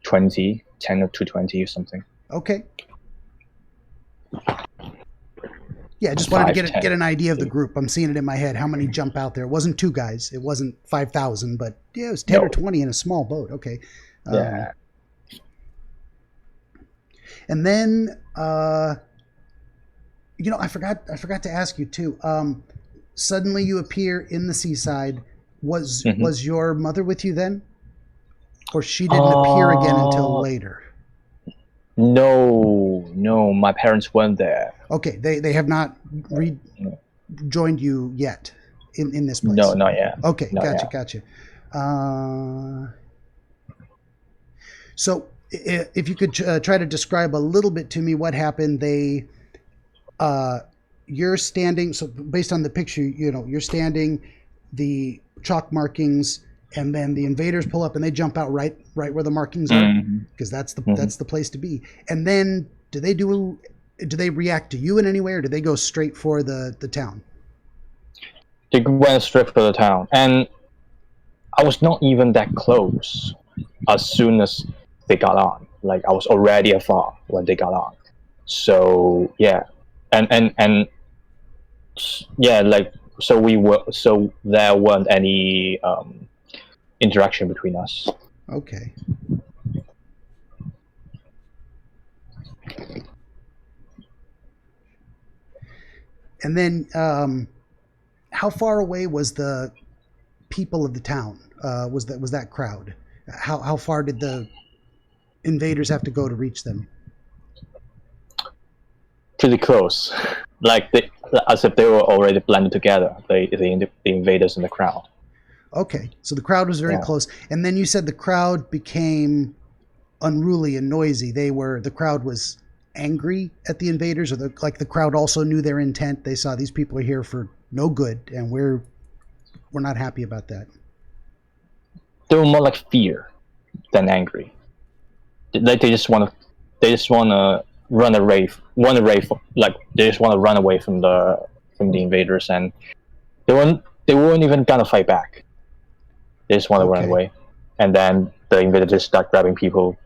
S2: 20, 10 to 20 or something.
S1: Okay. Yeah, I just wanted to get an idea of the group. I'm seeing it in my head. How many jump out there? It wasn't 2 guys. It wasn't 5,000, but yeah, it was 10 or 20 in a small boat. Okay.
S2: Yeah.
S1: And then, you know, I forgot to ask you too. Suddenly you appear in the seaside. Was your mother with you then, or she didn't appear again until later?
S2: No, my parents weren't there.
S1: Okay, they have not rejoined you yet in this place.
S2: No, not yet.
S1: Okay,
S2: not
S1: gotcha. So if you could try to describe a little bit to me what happened. You're standing, so based on the picture, you know, you're standing, the chalk markings, and then the invaders pull up and they jump out right where the markings are, because that's the place to be. And then do they react to you in any way, or do they go straight for the town?
S2: They went straight for the town, and I was not even that close as soon as they got on. Like, I was already afar when they got on. So yeah, and yeah, like, so there weren't any interaction between us.
S1: Okay. And then how far away was the people of the town? Was that crowd? How far did the invaders have to go to reach them?
S2: Pretty close, like as if they were already blended together. The invaders and the crowd.
S1: Okay, so the crowd was very close, and then you said the crowd became unruly and noisy. The crowd was angry at the invaders, or the crowd also knew their intent. They saw these people are here for no good, and we're not happy about that.
S2: They were more like fear than angry. Like they just want to run away. Like they just want to run away from the invaders, and they weren't even gonna fight back. They just want to run away, and then the invaders just start grabbing people.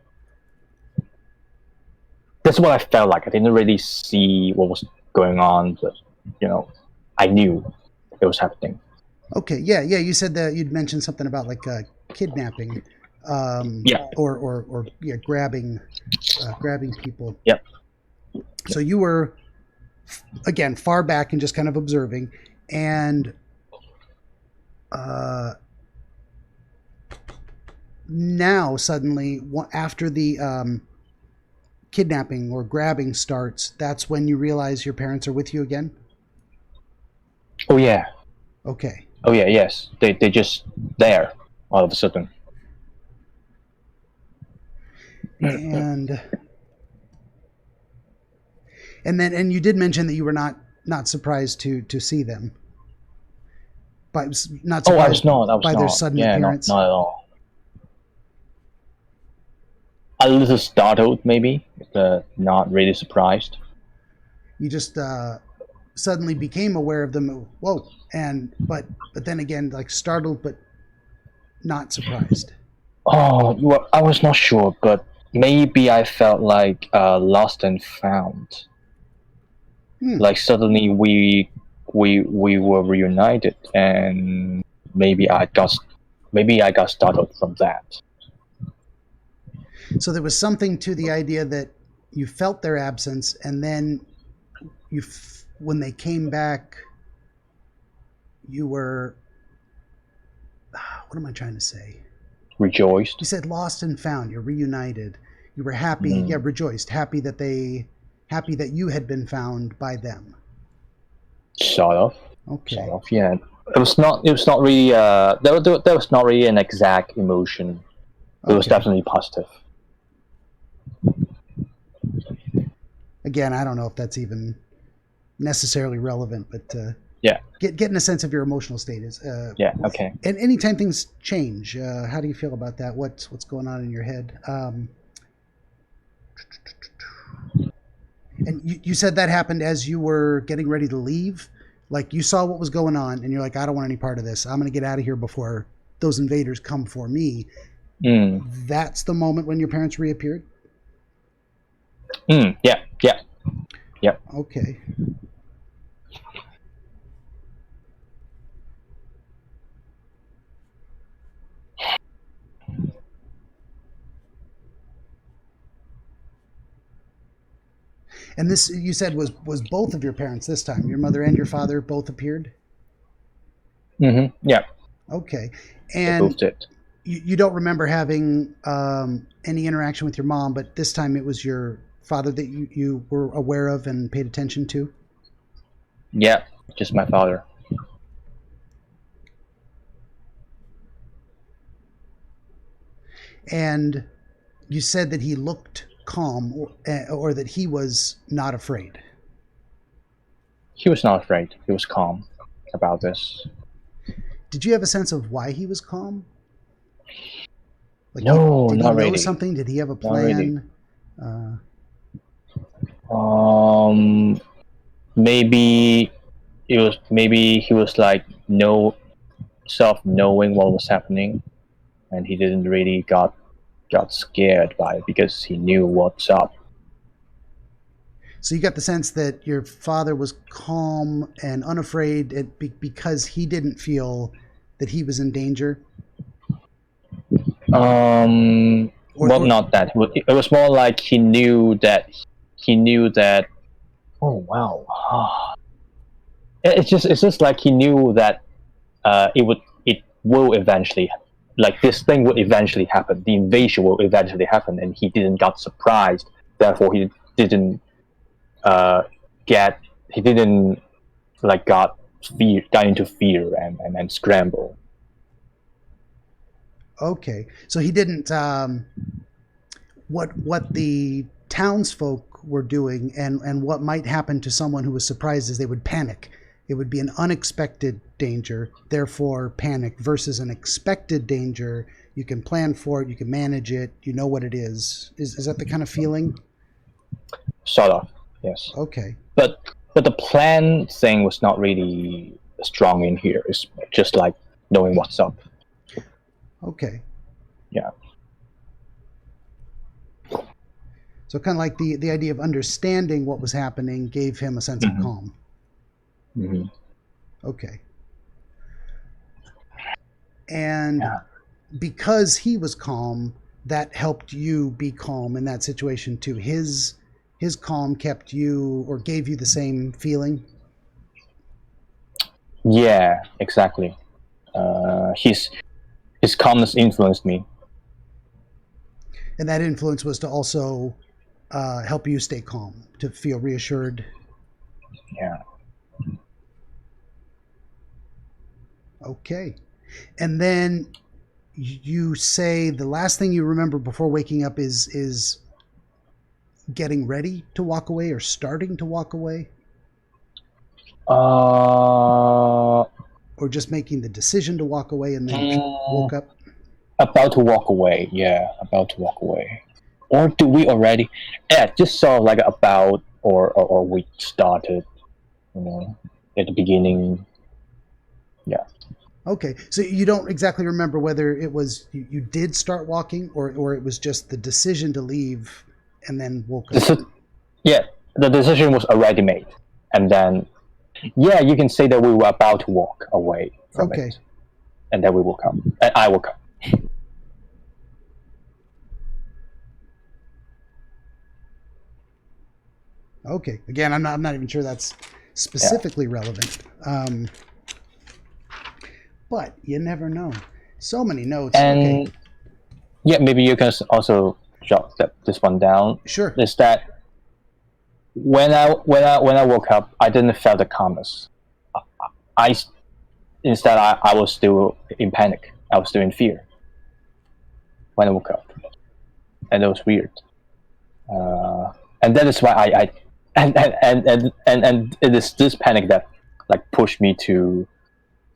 S2: That's what I felt like. I didn't really see what was going on, but you know, I knew it was happening.
S1: Okay, yeah. You said that you'd mentioned something about like kidnapping, or grabbing people.
S2: Yep.
S1: So you were again far back and just kind of observing, and now suddenly after the kidnapping or grabbing starts, that's when you realize your parents are with you again?
S2: Oh yeah.
S1: Okay.
S2: Oh yeah, yes. They just there all of a sudden.
S1: And you did mention that you were not surprised to see them. I was not. By their sudden appearance.
S2: Not at all. A little startled, maybe, but not really surprised.
S1: You just suddenly became aware of them. Whoa! But then again, like startled, but not surprised.
S2: Oh, well, I was not sure, but maybe I felt like lost and found. Like suddenly we were reunited, and maybe I got startled from that.
S1: So there was something to the idea that you felt their absence, and then when they came back, you were, what am I trying to say?
S2: Rejoiced.
S1: You said lost and found. You're reunited. You were happy. Yeah, rejoiced. Happy that you had been found by them.
S2: Sort of.
S1: Okay.
S2: Sort of. Yeah. It was not really. There was not really an exact emotion. It was definitely positive.
S1: Again, I don't know if that's even necessarily relevant, but
S2: yeah,
S1: getting a sense of your emotional state is
S2: yeah, okay.
S1: And anytime things change, how do you feel about that? What's going on in your head? you said that happened as you were getting ready to leave. Like you saw what was going on, and you're like, I don't want any part of this. I'm going to get out of here before those invaders come for me. That's the moment when your parents reappeared?
S2: Yeah.
S1: Okay. And this, you said, was both of your parents this time? Your mother and your father both appeared?
S2: Yeah.
S1: Okay.
S2: They
S1: And
S2: both did.
S1: you don't remember having any interaction with your mom, but this time it was your father that you were aware of and paid attention to?
S2: Yeah, just my father.
S1: And you said that he looked calm, or that he was not afraid.
S2: He was not afraid. He was calm about this.
S1: Did you have a sense of why he was calm? Like
S2: No,
S1: did
S2: not
S1: he know
S2: really.
S1: something? Did he have a
S2: Not really.
S1: plan?
S2: Maybe he was like self-knowing what was happening, and he didn't really got scared by it because he knew what's up.
S1: So you got the sense that your father was calm and unafraid because he didn't feel that he was in danger?
S2: Well, not that. It was more like he knew that. Oh wow! It's just like he knew that it will eventually, like this thing will eventually happen. The invasion will eventually happen, and he didn't got surprised. Therefore, he didn't got into fear and scramble.
S1: Okay, so he didn't. What the townsfolk were doing, and what might happen to someone who was surprised, is they would panic. It would be an unexpected danger, therefore panic, versus an expected danger. You can plan for it, you can manage it, you know what it is. Is that the kind of feeling?
S2: Sort of, yes.
S1: Okay.
S2: But the plan thing was not really strong in here. It's just like knowing what's up.
S1: Okay.
S2: Yeah.
S1: So kind of like the idea of understanding what was happening gave him a sense of calm. Okay. And because he was calm, that helped you be calm in that situation too. His calm kept you, or gave you the same feeling?
S2: Yeah, exactly. His calmness influenced me.
S1: And that influence was to also help you stay calm, to feel reassured?
S2: Yeah.
S1: Okay. And then you say the last thing you remember before waking up is getting ready to walk away, or starting to walk away? Or just making the decision to walk away and then woke up?
S2: About to walk away, yeah. About to walk away. Or do we already? Yeah, just sort of like about, or we started, at the beginning. Yeah.
S1: Okay, so you don't exactly remember whether it was you did start walking, or it was just the decision to leave and then woke up?
S2: Yeah, the decision was already made. And then, yeah, you can say that we were about to walk away from it. And then we woke up. And I woke up.
S1: Okay. Again, I'm not even sure that's specifically relevant. But you never know. So many notes.
S2: And yeah, maybe you can also jot this one down.
S1: Sure.
S2: Is that when I woke up, I didn't feel the calmness. Instead I was still in panic. I was still in fear when I woke up, and it was weird. And that is why and it is this panic that like pushed me to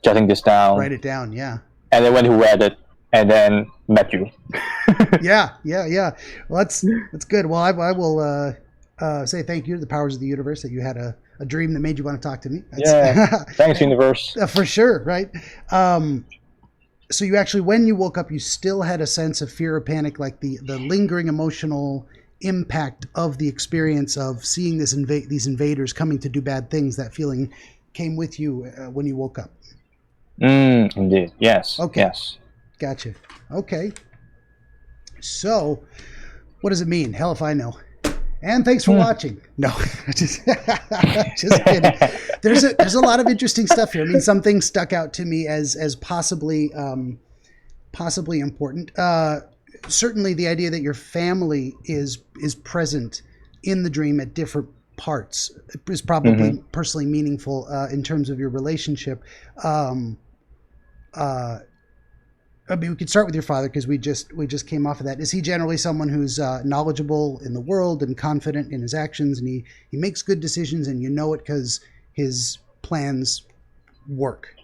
S2: jotting this down.
S1: Write it down, yeah.
S2: And then went to read it, and then met you.
S1: Yeah. Well, that's good. Well, I will say thank you to the powers of the universe that you had a dream that made you want to talk to me.
S2: Thanks, universe.
S1: For sure, right? So you actually, when you woke up, you still had a sense of fear or panic, like the lingering emotional impact of the experience of seeing these invaders coming to do bad things. That feeling came with you when you woke up.
S2: Indeed. Yes.
S1: Okay.
S2: Yes.
S1: Gotcha. Okay. So, what does it mean? Hell if I know. And thanks for watching. No, just kidding. There's a lot of interesting stuff here. I mean, some things stuck out to me as possibly important. Certainly, the idea that your family is present in the dream at different parts is probably personally meaningful in terms of your relationship. I mean, we could start with your father because we just came off of that. Is he generally someone who's knowledgeable in the world and confident in his actions, and he makes good decisions, and you know it because his plans work?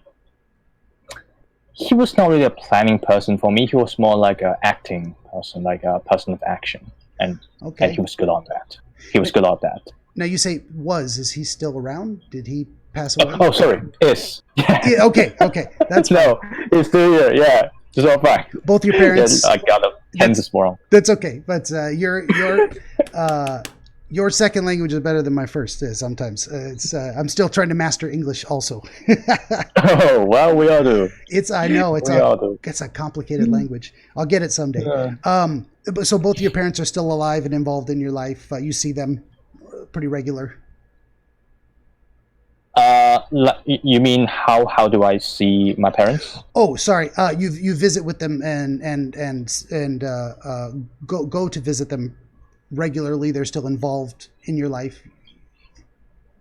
S2: He was not really a planning person for me. He was more like an acting person, like a person of action, and he was good on that. Good on that.
S1: Now you say was. Is he still around? Did he pass away?
S2: Oh, sorry. Is.
S1: Yeah, okay. That's fine.
S2: No, he's still here. Yeah. Just all fine.
S1: Both your parents.
S2: I got a Kansas moral.
S1: That's okay, but your second language is better than my first. Sometimes I'm still trying to master English also.
S2: Oh well, we all do.
S1: I know it's a complicated language. I'll get it someday. So both of your parents are still alive and involved in your life. You see them pretty regular.
S2: You mean how do I see my parents?
S1: Oh, sorry. You visit with them and go to visit them regularly. They're still involved in your life.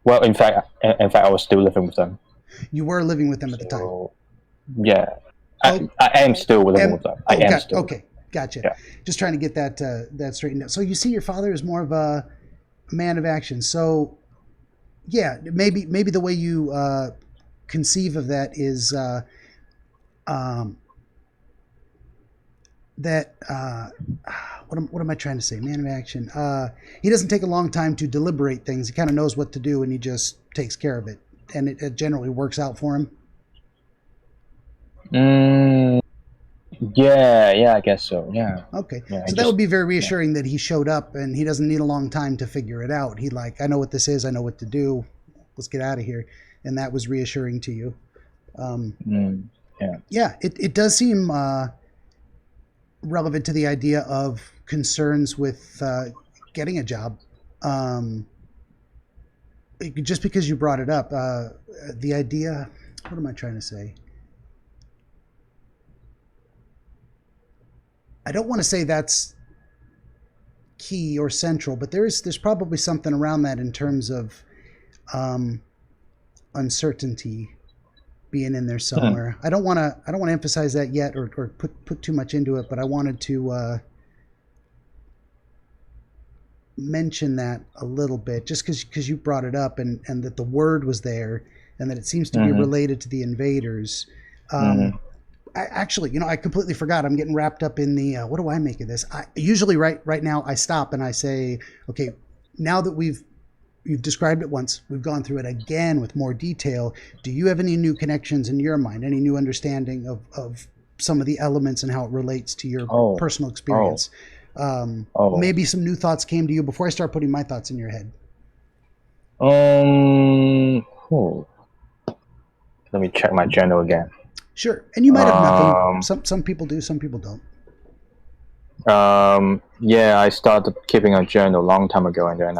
S2: Well, in fact, I was still living with them.
S1: You were living with them at the time.
S2: Yeah, I am still living with them. I am still.
S1: Okay, gotcha.
S2: Yeah.
S1: Just trying to get that straightened out. So you see, your father is more of a man of action. So. Yeah, maybe the way you conceive of that is what am I trying to say? Man of action. He doesn't take a long time to deliberate things. He kind of knows what to do, and he just takes care of it, and it generally works out for him.
S2: Yeah, I guess so. Yeah.
S1: Okay. Yeah, so that would be very reassuring that he showed up and he doesn't need a long time to figure it out. He I know what this is. I know what to do. Let's get out of here. And that was reassuring to you. Yeah. It does seem relevant to the idea of concerns with getting a job. Just because you brought it up, the idea, what am I trying to say? I don't want to say that's key or central, but there's probably something around that in terms of uncertainty being in there somewhere. I don't want to emphasize that yet or put too much into it, but I wanted to mention that a little bit just because you brought it up and that the word was there and that it seems to be related to the invaders. Actually, I completely forgot. I'm getting wrapped up in the, what do I make of this? Usually right now I stop and I say, okay, now that you've described it once, we've gone through it again with more detail. Do you have any new connections in your mind? Any new understanding of some of the elements and how it relates to your personal experience? Maybe some new thoughts came to you before I start putting my thoughts in your head.
S2: Let me check my journal again.
S1: Sure, and you might have nothing. Some people do, some people don't.
S2: Yeah, I started keeping a journal a long time ago, and then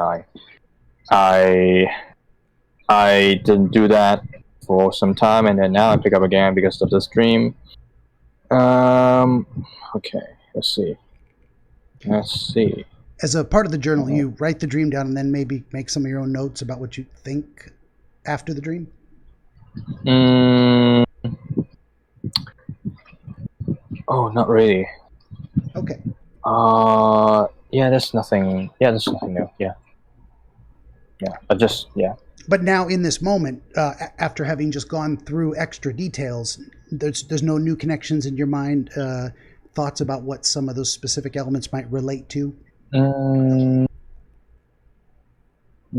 S2: I didn't do that for some time, and then now I pick up again because of this dream. Okay, let's see.
S1: As a part of the journal, you write the dream down and then maybe make some of your own notes about what you think after the dream?
S2: Oh, not really.
S1: Okay.
S2: Yeah, there's nothing new. Yeah, but But
S1: now in this moment, after having just gone through extra details, there's no new connections in your mind, thoughts about what some of those specific elements might relate to?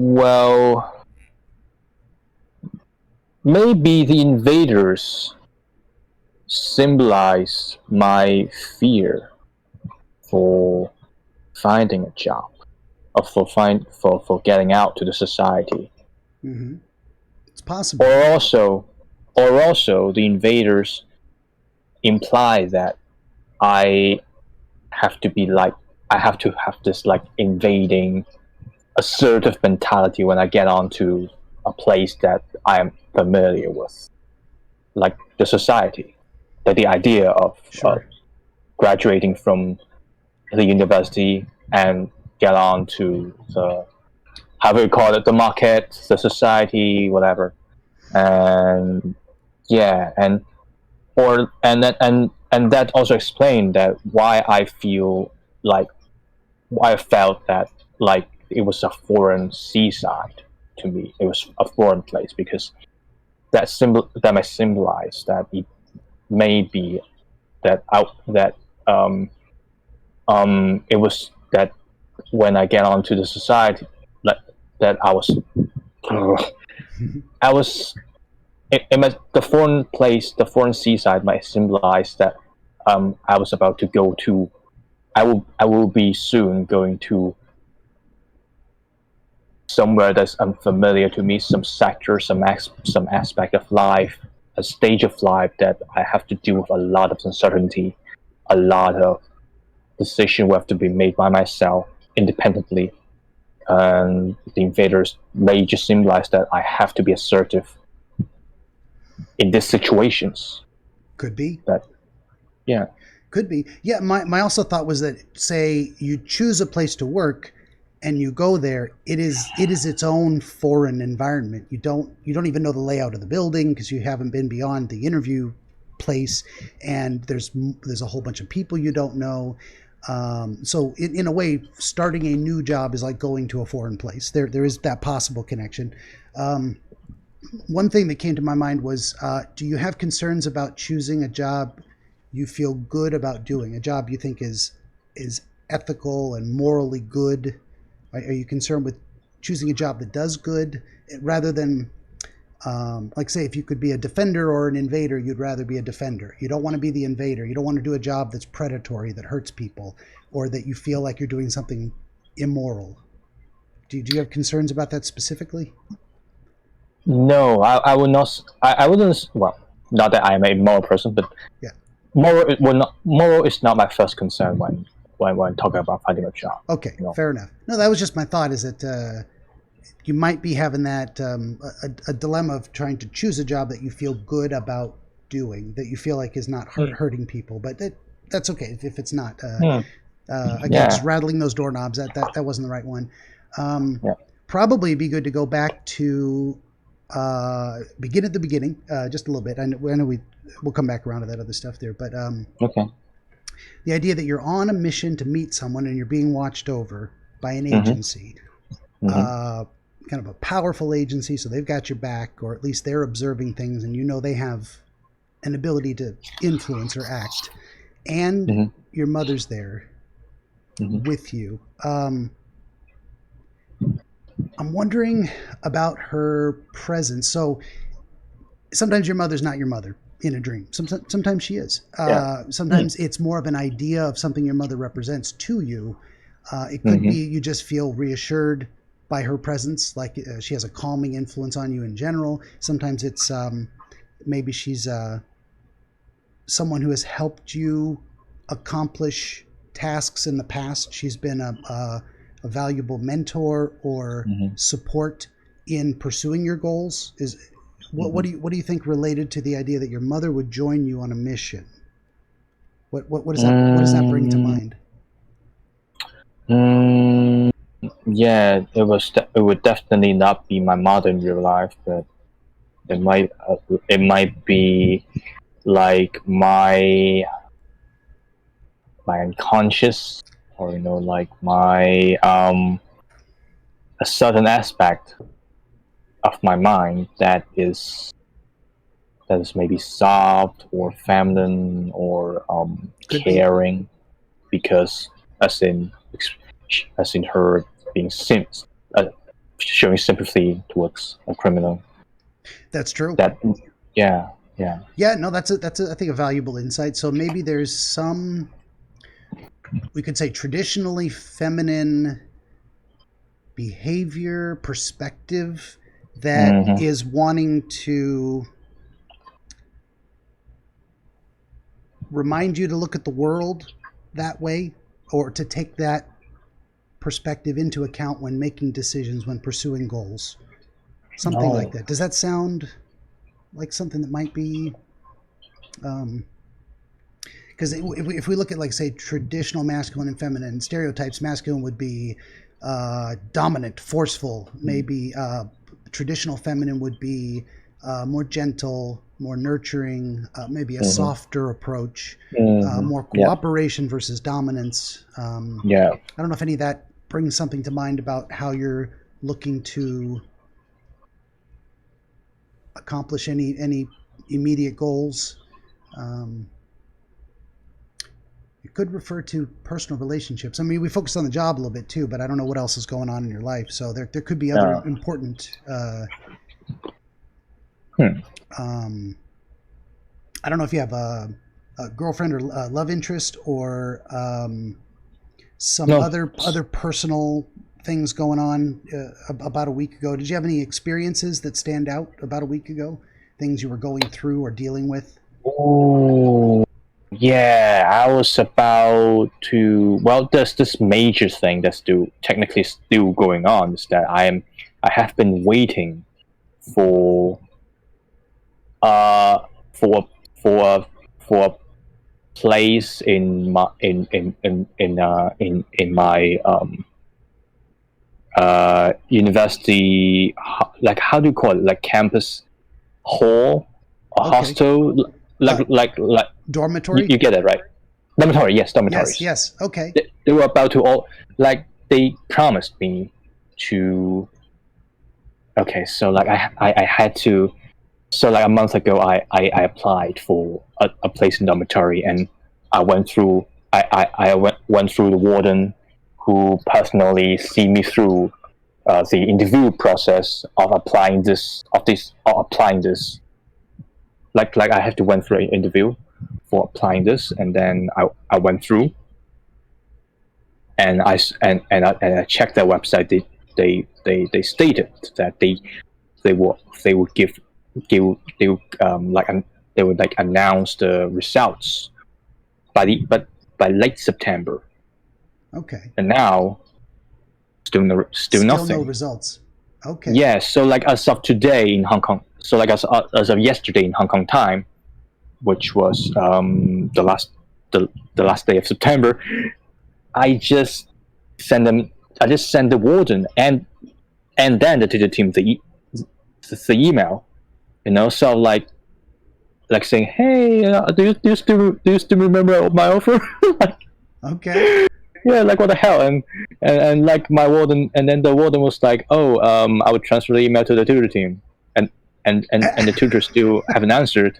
S2: Well, maybe the invaders symbolize my fear for finding a job, or for getting out to the society.
S1: Mm-hmm. It's possible.
S2: Or also, the invaders imply that I have to have this like invading assertive mentality when I get onto a place that I am familiar with, like the society, that the idea of graduating from the university and get on to the, however you call it, the market, the society, whatever, and yeah, and that also explained that why I feel like I felt that like it was a foreign seaside to me. It was a foreign place because that might symbolize that it may be that it was that when I get onto the society, like that I was the foreign place, the foreign seaside might symbolize that I was about to go to. I will be soon going to somewhere that's unfamiliar to me, some sector, some aspect of life, a stage of life that I have to deal with a lot of uncertainty, a lot of decisions will have to be made by myself independently. And the invaders may just symbolize that I have to be assertive in these situations.
S1: Could be.
S2: Yeah.
S1: Could be. Yeah, my also thought was that, say you choose a place to work and you go there, it is its own foreign environment. You don't even know the layout of the building because you haven't been beyond the interview place, and there's a whole bunch of people you don't know. So in a way, starting a new job is like going to a foreign place. There is that possible connection. One thing that came to my mind was, do you have concerns about choosing a job you feel good about doing, a job you think is ethical and morally good? Are you concerned with choosing a job that does good rather than, like, say, if you could be a defender or an invader, you'd rather be a defender. You don't want to be the invader. You don't want to do a job that's predatory, that hurts people, or that you feel like you're doing something immoral. Do you have concerns about that specifically?
S2: No, I would not. I wouldn't. Well, not that I am a moral person, but
S1: yeah,
S2: moral is not my first concern when talking about finding a job.
S1: Okay, fair enough. No, that was just my thought. Is that you might be having that a dilemma of trying to choose a job that you feel good about doing, that you feel like is not hurting people, but that's okay if it's not. Again, just rattling those doorknobs. That wasn't the right one. Probably be good to go back to begin at the beginning, just a little bit. I know we'll come back around to that other stuff there, but
S2: okay.
S1: The idea that you're on a mission to meet someone and you're being watched over by an agency, kind of a powerful agency, so they've got your back, or at least they're observing things, and you know they have an ability to influence or act, and your mother's there with you. I'm wondering about her presence. So sometimes your mother's not your mother in a dream. Sometimes she is. Sometimes it's more of an idea of something your mother represents to you. It could be you just feel reassured by her presence, like she has a calming influence on you in general. Sometimes it's maybe she's someone who has helped you accomplish tasks in the past. She's been a valuable mentor or support in pursuing your goals. What do you think related to the idea that your mother would join you on a mission? What does that bring to mind?
S2: Yeah, it would definitely not be my mother in real life, but it might be like my unconscious, or like my a certain aspect of my mind that is maybe soft or feminine or caring, because as in her being showing sympathy towards a criminal.
S1: That's true.
S2: Yeah.
S1: No, that's I think a valuable insight. So maybe there's some, we could say, traditionally feminine behavior, perspective that is wanting to remind you to look at the world that way, or to take that perspective into account when making decisions, when pursuing goals, something like that. Does that sound like something that might be, because if we look at, like, say, traditional masculine and feminine stereotypes, masculine would be dominant, forceful. Maybe traditional feminine would be more gentle, more nurturing, maybe a softer approach, more cooperation versus dominance. I don't know if any of that brings something to mind about how you're looking to accomplish any immediate goals. You could refer to personal relationships. I mean, we focus on the job a little bit too, but I don't know what else is going on in your life. So there could be other important I don't know if you have a girlfriend or a love interest, or some other personal things going on about a week ago. Did you have any experiences that stand out about a week ago? Things you were going through or dealing with?
S2: Oh, yeah. I was about to. Well, there's this major thing that's technically still going on. Is that I have been waiting for a place in my university, like, how do you call it, like campus hall or hostel, like
S1: dormitory.
S2: You get it, right? Dormitory, yes, dormitories.
S1: Yes. Okay.
S2: They were about to they promised me to. Okay, so like I had to. So like a month ago, I applied for a place in dormitory, and I went through went through the warden, who personally see me through the interview process of applying this. Like I have to went through an interview for applying this, and then I went through, and I checked their website. They stated that they would give. They would like announce the results by late September.
S1: Okay.
S2: And now, still nothing.
S1: No results. Okay.
S2: Yeah. So like as of today in Hong Kong. So like as of yesterday in Hong Kong time, which was the last day of September, I just sent the warden and then to the team the email. So like saying, hey, do you still remember my offer?
S1: Okay.
S2: Yeah, like what the hell, and like my warden, and then the warden was like, oh, I would transfer the email to the tutor team, and the tutor still haven't answered.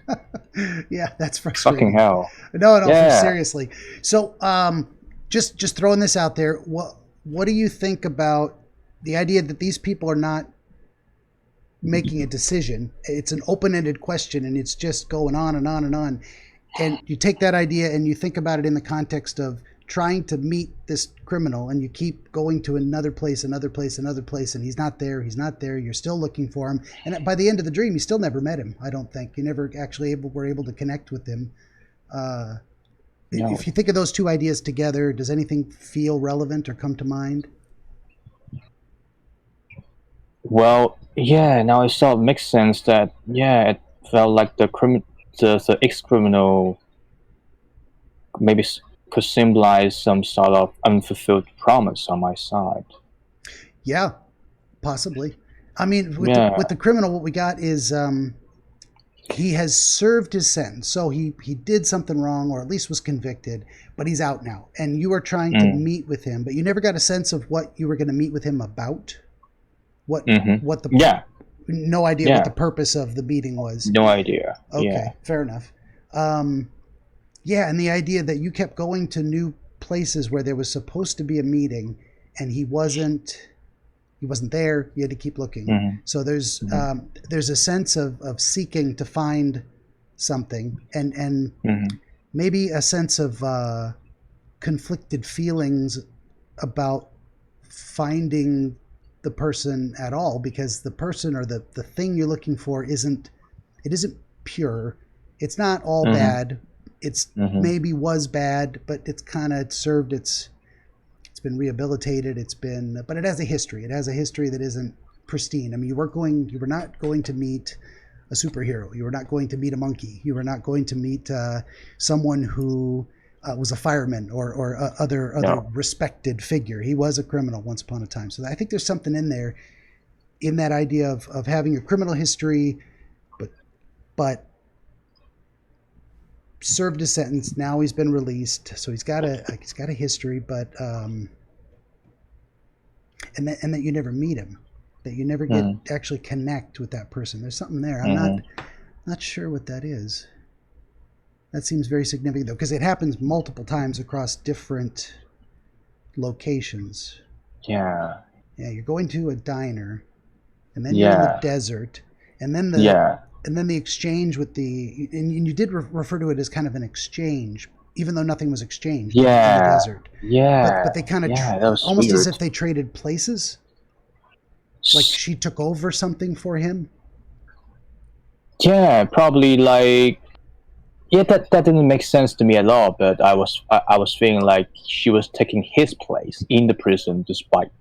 S1: Yeah, that's frustrating.
S2: Fucking hell.
S1: No, seriously. So, just throwing this out there, what do you think about the idea that these people are not making a decision? It's an open-ended question, and it's just going on and on and on. And you take that idea and you think about it in the context of trying to meet this criminal, and you keep going to another place, and he's not there. You're still looking for him. And by the end of the dream, you still never met him, I don't think. You never actually were able to connect with him. No. If you think of those two ideas together, does anything feel relevant or come to mind?
S2: Well, yeah, now it sort of makes sense that, yeah, it felt like the ex-criminal maybe could symbolize some sort of unfulfilled promise on my side.
S1: Yeah, possibly. I mean, with the criminal, what we got is he has served his sentence. So he did something wrong, or at least was convicted, but he's out now. And you are trying to meet with him, but you never got a sense of what you were going to meet with him about. No idea what the purpose of the meeting was.
S2: No idea.
S1: Okay, fair enough. And the idea that you kept going to new places where there was supposed to be a meeting, and he wasn't he wasn't there. You had to keep looking.
S2: Mm-hmm.
S1: So there's a sense of seeking to find something, and
S2: Mm-hmm.
S1: maybe a sense of conflicted feelings about finding the person at all, because the person or the thing you're looking for isn't pure. It's not all
S2: Mm-hmm.
S1: bad. It's
S2: Mm-hmm.
S1: maybe was bad, but it's kind of served it's been rehabilitated. But it has a history. It has a history that isn't pristine. I mean, you were not going to meet a superhero. You were not going to meet a monkey. You were not going to meet someone who was a fireman or other respected figure. He was a criminal once upon a time. So I think there's something in there, in that idea of having a criminal history, but served his sentence. Now he's been released, so he's got a history, but and that you never meet him, that you never get actually connect with that person. There's something there. I'm not sure what that is. That seems very significant, though, because it happens multiple times across different locations.
S2: Yeah.
S1: Yeah, you're going to a diner, and then you're in the desert, and then the exchange with and you did refer to it as kind of an exchange, even though nothing was exchanged in the desert.
S2: Yeah.
S1: But they kind of almost weird. As if they traded places. Like she took over something for him.
S2: Yeah, probably like. Yeah, that didn't make sense to me at all. But I was feeling like she was taking his place in the prison, despite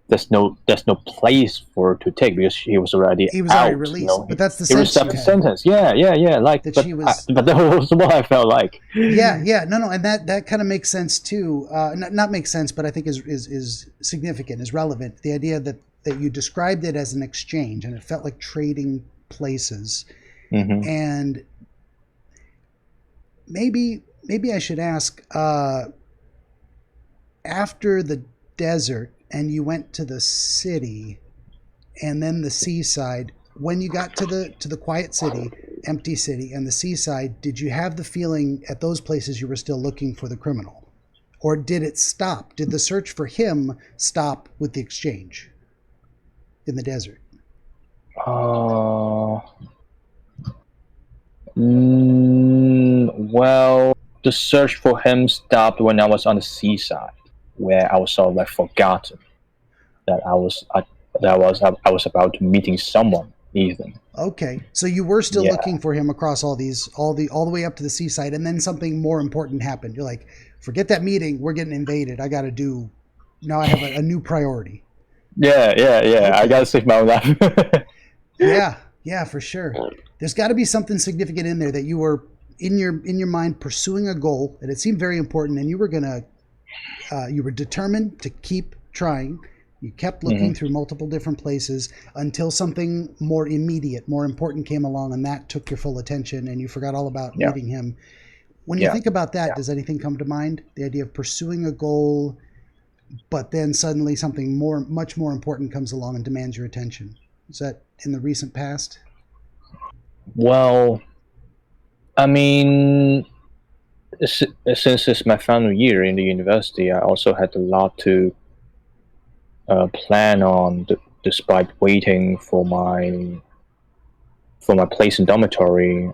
S2: there's no place for her to take, because he was already
S1: released. But that's the sense.
S2: It was a sentence. Yeah. Like that she was. But that was what I felt like.
S1: Yeah. No, and that kind of makes sense too. Not makes sense, but I think is significant, is relevant. The idea that you described it as an exchange, and it felt like trading places, and. Maybe I should ask, after the desert and you went to the city and then the seaside, when you got to the quiet city, empty city, and the seaside, did you have the feeling at those places you were still looking for the criminal? Or did it stop? Did the search for him stop with the exchange in the desert?
S2: Well, the search for him stopped when I was on the seaside, where I was sort of like forgotten that I was about to meeting someone even.
S1: Okay, so you were still looking for him across all the way up to the seaside, and then something more important happened. You're like, forget that meeting, we're getting invaded. I have a new priority.
S2: Yeah. Okay. I gotta save my own life.
S1: Yeah, for sure. There's got to be something significant in there that you were in your mind pursuing a goal, and it seemed very important, and you were determined to keep trying. You kept looking through multiple different places until something more immediate, more important came along, and that took your full attention, and you forgot all about meeting him. When you think about that, does anything come to mind? The idea of pursuing a goal, but then suddenly something much more important comes along and demands your attention. Is that in the recent past?
S2: Well, I mean, since it's my final year in the university, I also had a lot to plan on, despite waiting for my place in dormitory.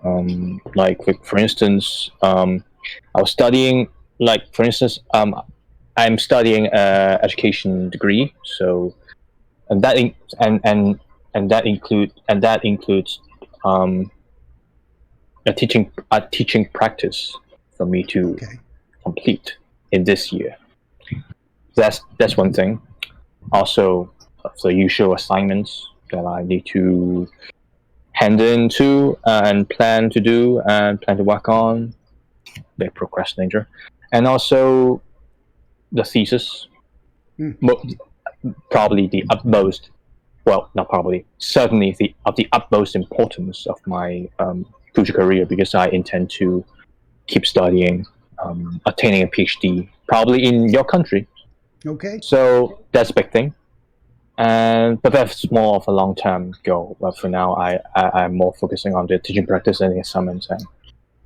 S2: Like for instance, I was studying. Like for instance, I'm studying education degree. So, and that includes a teaching practice for me to complete in this year. That's one thing. Also, the usual assignments that I need to hand into and plan to work on. The procrastinator, and also the thesis. Probably the utmost. Well, not probably. Certainly of the utmost importance of my future career, because I intend to keep studying, attaining a PhD, probably in your country.
S1: Okay.
S2: So that's a big thing, but that's more of a long-term goal. But for now, I'm more focusing on the teaching practice and the assignments and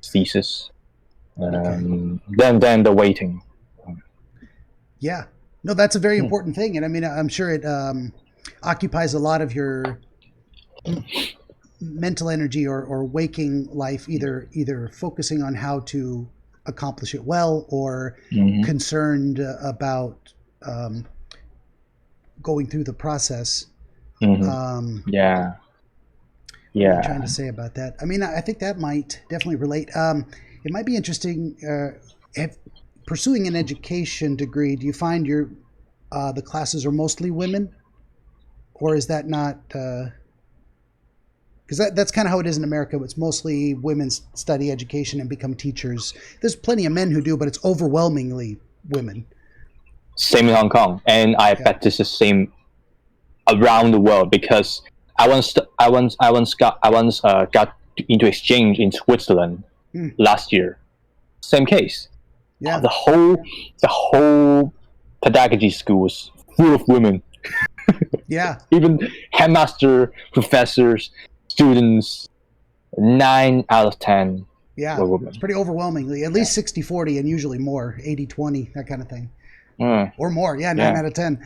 S2: thesis. Then the waiting.
S1: Yeah. No, that's a very important thing, and I mean, I'm sure it occupies a lot of your mental energy or waking life, either focusing on how to accomplish it well or concerned about going through the process.
S2: Yeah.
S1: What am I trying to say about that? I mean, I think that might definitely relate. It might be interesting pursuing an education degree. Do you find the classes are mostly women, or is that not? Because that's kind of how it is in America. It's mostly women study education and become teachers. There's plenty of men who do, but it's overwhelmingly women.
S2: Same in Hong Kong, and I bet this is same around the world, because I once got into exchange in Switzerland last year. Same case.
S1: Yeah.
S2: The whole pedagogy school was full of women.
S1: Yeah.
S2: Even headmaster, professors, students, 9 out of 10 were women.
S1: It's pretty overwhelmingly, at least 60-40 and usually more, 80-20, that kind of thing. Or more, 9 out of 10.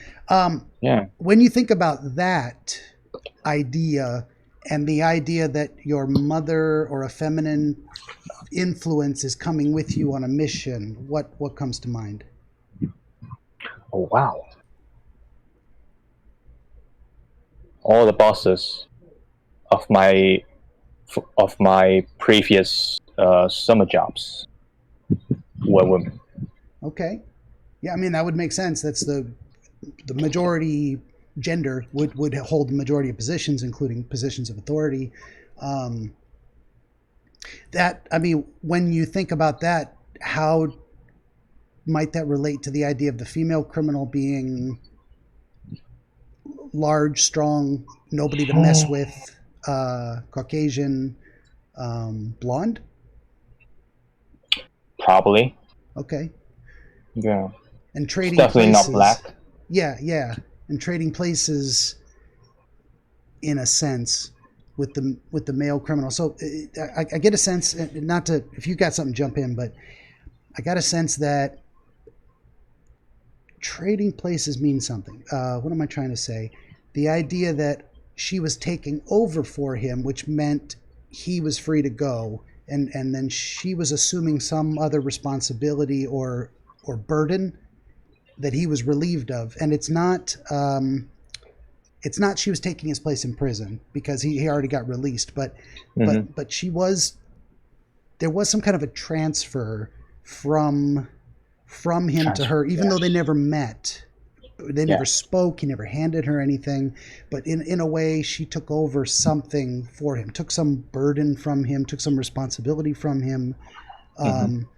S1: When you think about that idea and the idea that your mother or a feminine influence is coming with you on a mission, what comes to mind?
S2: Oh, wow. All the bosses of my previous summer jobs were women.
S1: Okay. Yeah, I mean, that would make sense. That's the majority gender would hold the majority of positions, including positions of authority. When you think about that, how might that relate to the idea of the female criminal being large, strong, nobody to mess with, Caucasian, blonde?
S2: Probably.
S1: Okay.
S2: Yeah.
S1: And trading
S2: definitely
S1: places,
S2: not black.
S1: Yeah. And trading places, in a sense, with the male criminal. So I get a sense, not to, if you got something, jump in, but I got a sense that trading places means something. What am I trying to say? The idea that she was taking over for him, which meant he was free to go, and then she was assuming some other responsibility or burden that he was relieved of. And it's not she was taking his place in prison, because he already got released, but there was some kind of a transfer from him to her, even though they never met. They never spoke. He never handed her anything, but in a way, she took over something for him, took some burden from him, took some responsibility from him.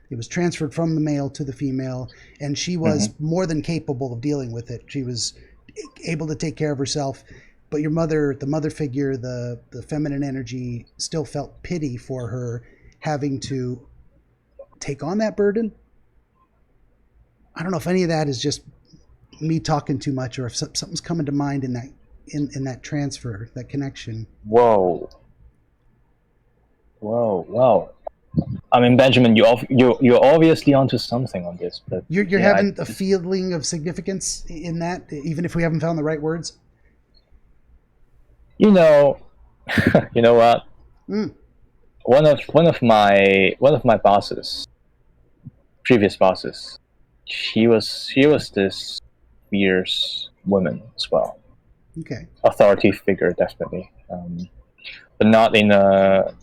S1: It was transferred from the male to the female, and she was more than capable of dealing with it. She was able to take care of herself, but your mother, the mother figure, the feminine energy, still felt pity for her having to take on that burden. I don't know if any of that is just me talking too much, or if something's coming to mind in that transfer, that connection.
S2: Whoa. I mean, Benjamin, you're obviously onto something on this, but
S1: you're having a feeling of significance in that, even if we haven't found the right words.
S2: You know what? One of my bosses, previous bosses, she was this fierce woman as well.
S1: Okay.
S2: Authority figure, definitely, but not in a.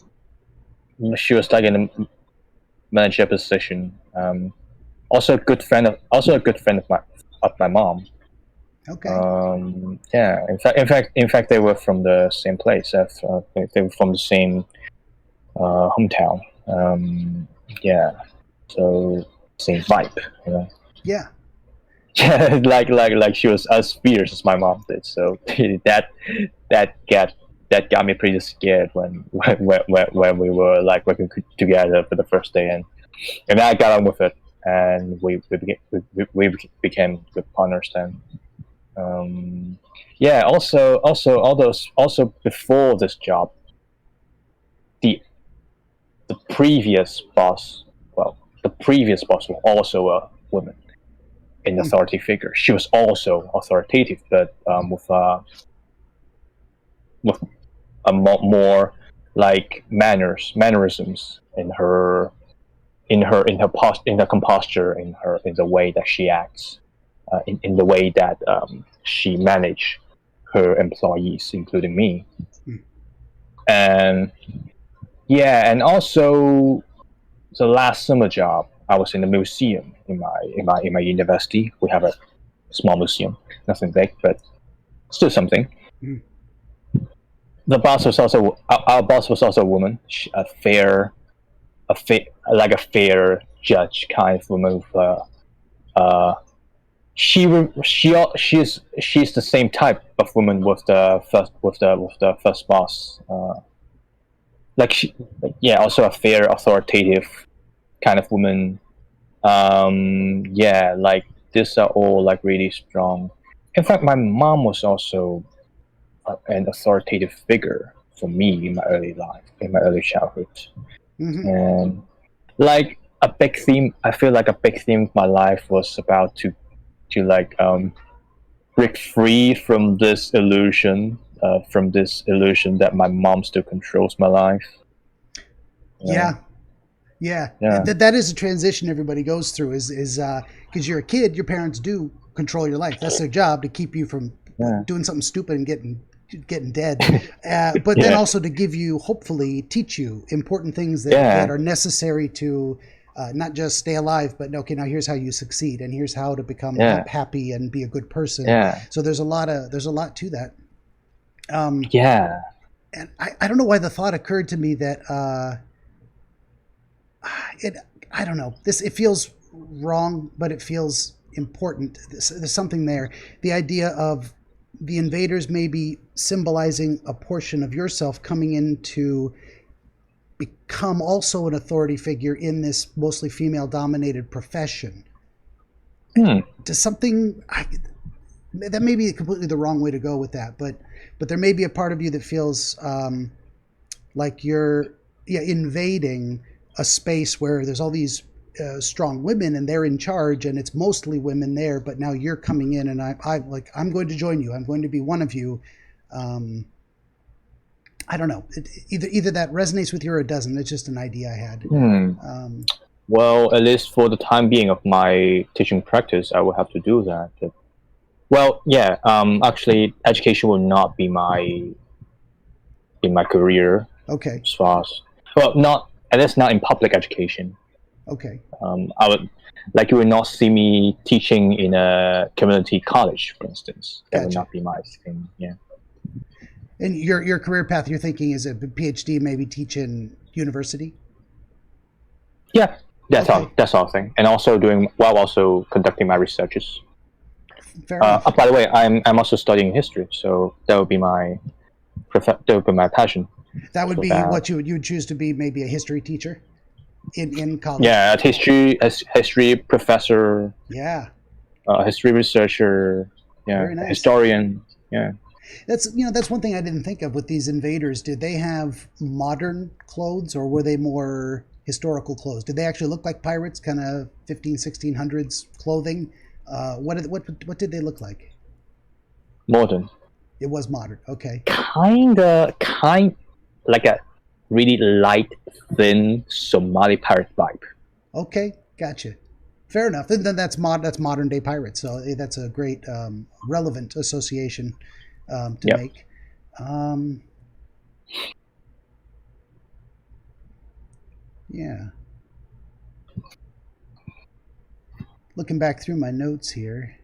S2: She was like in a manager position. Also a good friend of my mom.
S1: Okay.
S2: In fact, they were from the same place. They were from the same hometown. So same vibe, you know.
S1: Yeah.
S2: Yeah, like she was as fierce as my mom did. So that got me pretty scared when we were like working together for the first day, and I got on with it, and we became good partners then. Also before this job, the previous boss was also a woman. an authority figure. She was also authoritative, but with a more like mannerisms in her composture, in the way that she acts, in the way that she managed her employees, including me. And and also the last summer job, I was in a museum in my university. We have a small museum, nothing big, but still something. The boss was also our boss was also a woman, a fair judge kind of woman. She's the same type of woman with the first boss. Also a fair, authoritative kind of woman. Like these are all like really strong. In fact, my mom was also an authoritative figure for me in my early childhood. And like a big theme, I feel like a big theme of my life was about to break free from this illusion that my mom still controls my life.
S1: Yeah. That is a transition everybody goes through. Is because you're a kid, your parents do control your life. That's their job, to keep you from doing something stupid and getting dead. But then also to hopefully teach you important things that are necessary to not just stay alive, but okay, now here's how you succeed, and here's how to become happy and be a good person. So there's a lot to that. And I don't know why the thought occurred to me that I don't know. It feels wrong, but it feels important. There's something there. The idea of the invaders maybe symbolizing a portion of yourself coming in to become also an authority figure in this mostly female-dominated profession. To something that may be completely the wrong way to go with that, but there may be a part of you that feels like you're invading a space where there's all these strong women and they're in charge, and it's mostly women there, but now you're coming in, and I'm going to join you. I'm going to be one of you. I don't know. Either that resonates with you or it doesn't. It's just an idea I had.
S2: Well, at least for the time being of my teaching practice, I will have to do that. Actually, education will not be in my career.
S1: Okay.
S2: As far as at least not in public education.
S1: Okay.
S2: You will not see me teaching in a community college, for instance. That would not be my thing. Yeah.
S1: And your career path, you're thinking, is a PhD, maybe teach in university?
S2: Yeah, that's all thing. And also also conducting my researches.
S1: Fair enough.
S2: By the way, I'm also studying history, so that would be my passion.
S1: That would be what you would choose to be, maybe a history teacher in college.
S2: Yeah, a history professor.
S1: Yeah.
S2: History researcher. Yeah.
S1: Very nice.
S2: Historian. Yeah.
S1: That's one thing I didn't think of with these invaders. Did they have modern clothes, or were they more historical clothes? Did they actually look like pirates, kind of 1600s clothing? What did they look like?
S2: Modern.
S1: It was modern. Okay.
S2: Kind like a really light, thin Somali pirate vibe.
S1: Okay, gotcha. Fair enough. Then that's modern day pirates. So that's a great relevant association to make. Looking back through my notes here.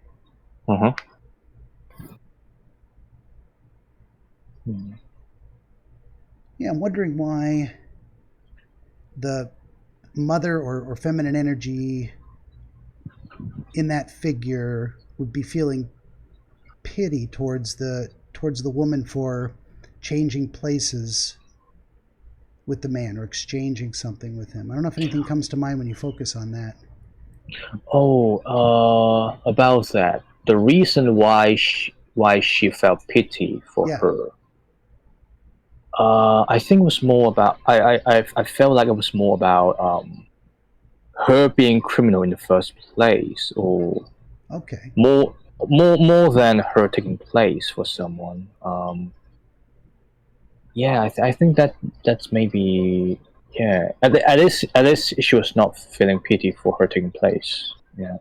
S1: Yeah, I'm wondering why the mother or feminine energy in that figure would be feeling pity towards the woman for changing places with the man or exchanging something with him. I don't know if anything comes to mind when you focus on that.
S2: About that, the reason why she felt pity for her. I think it was more about I felt like it was more about her being criminal in the first place, or
S1: Okay.
S2: More than her taking place for someone. I think that's maybe at least she was not feeling pity for her taking place. Yeah.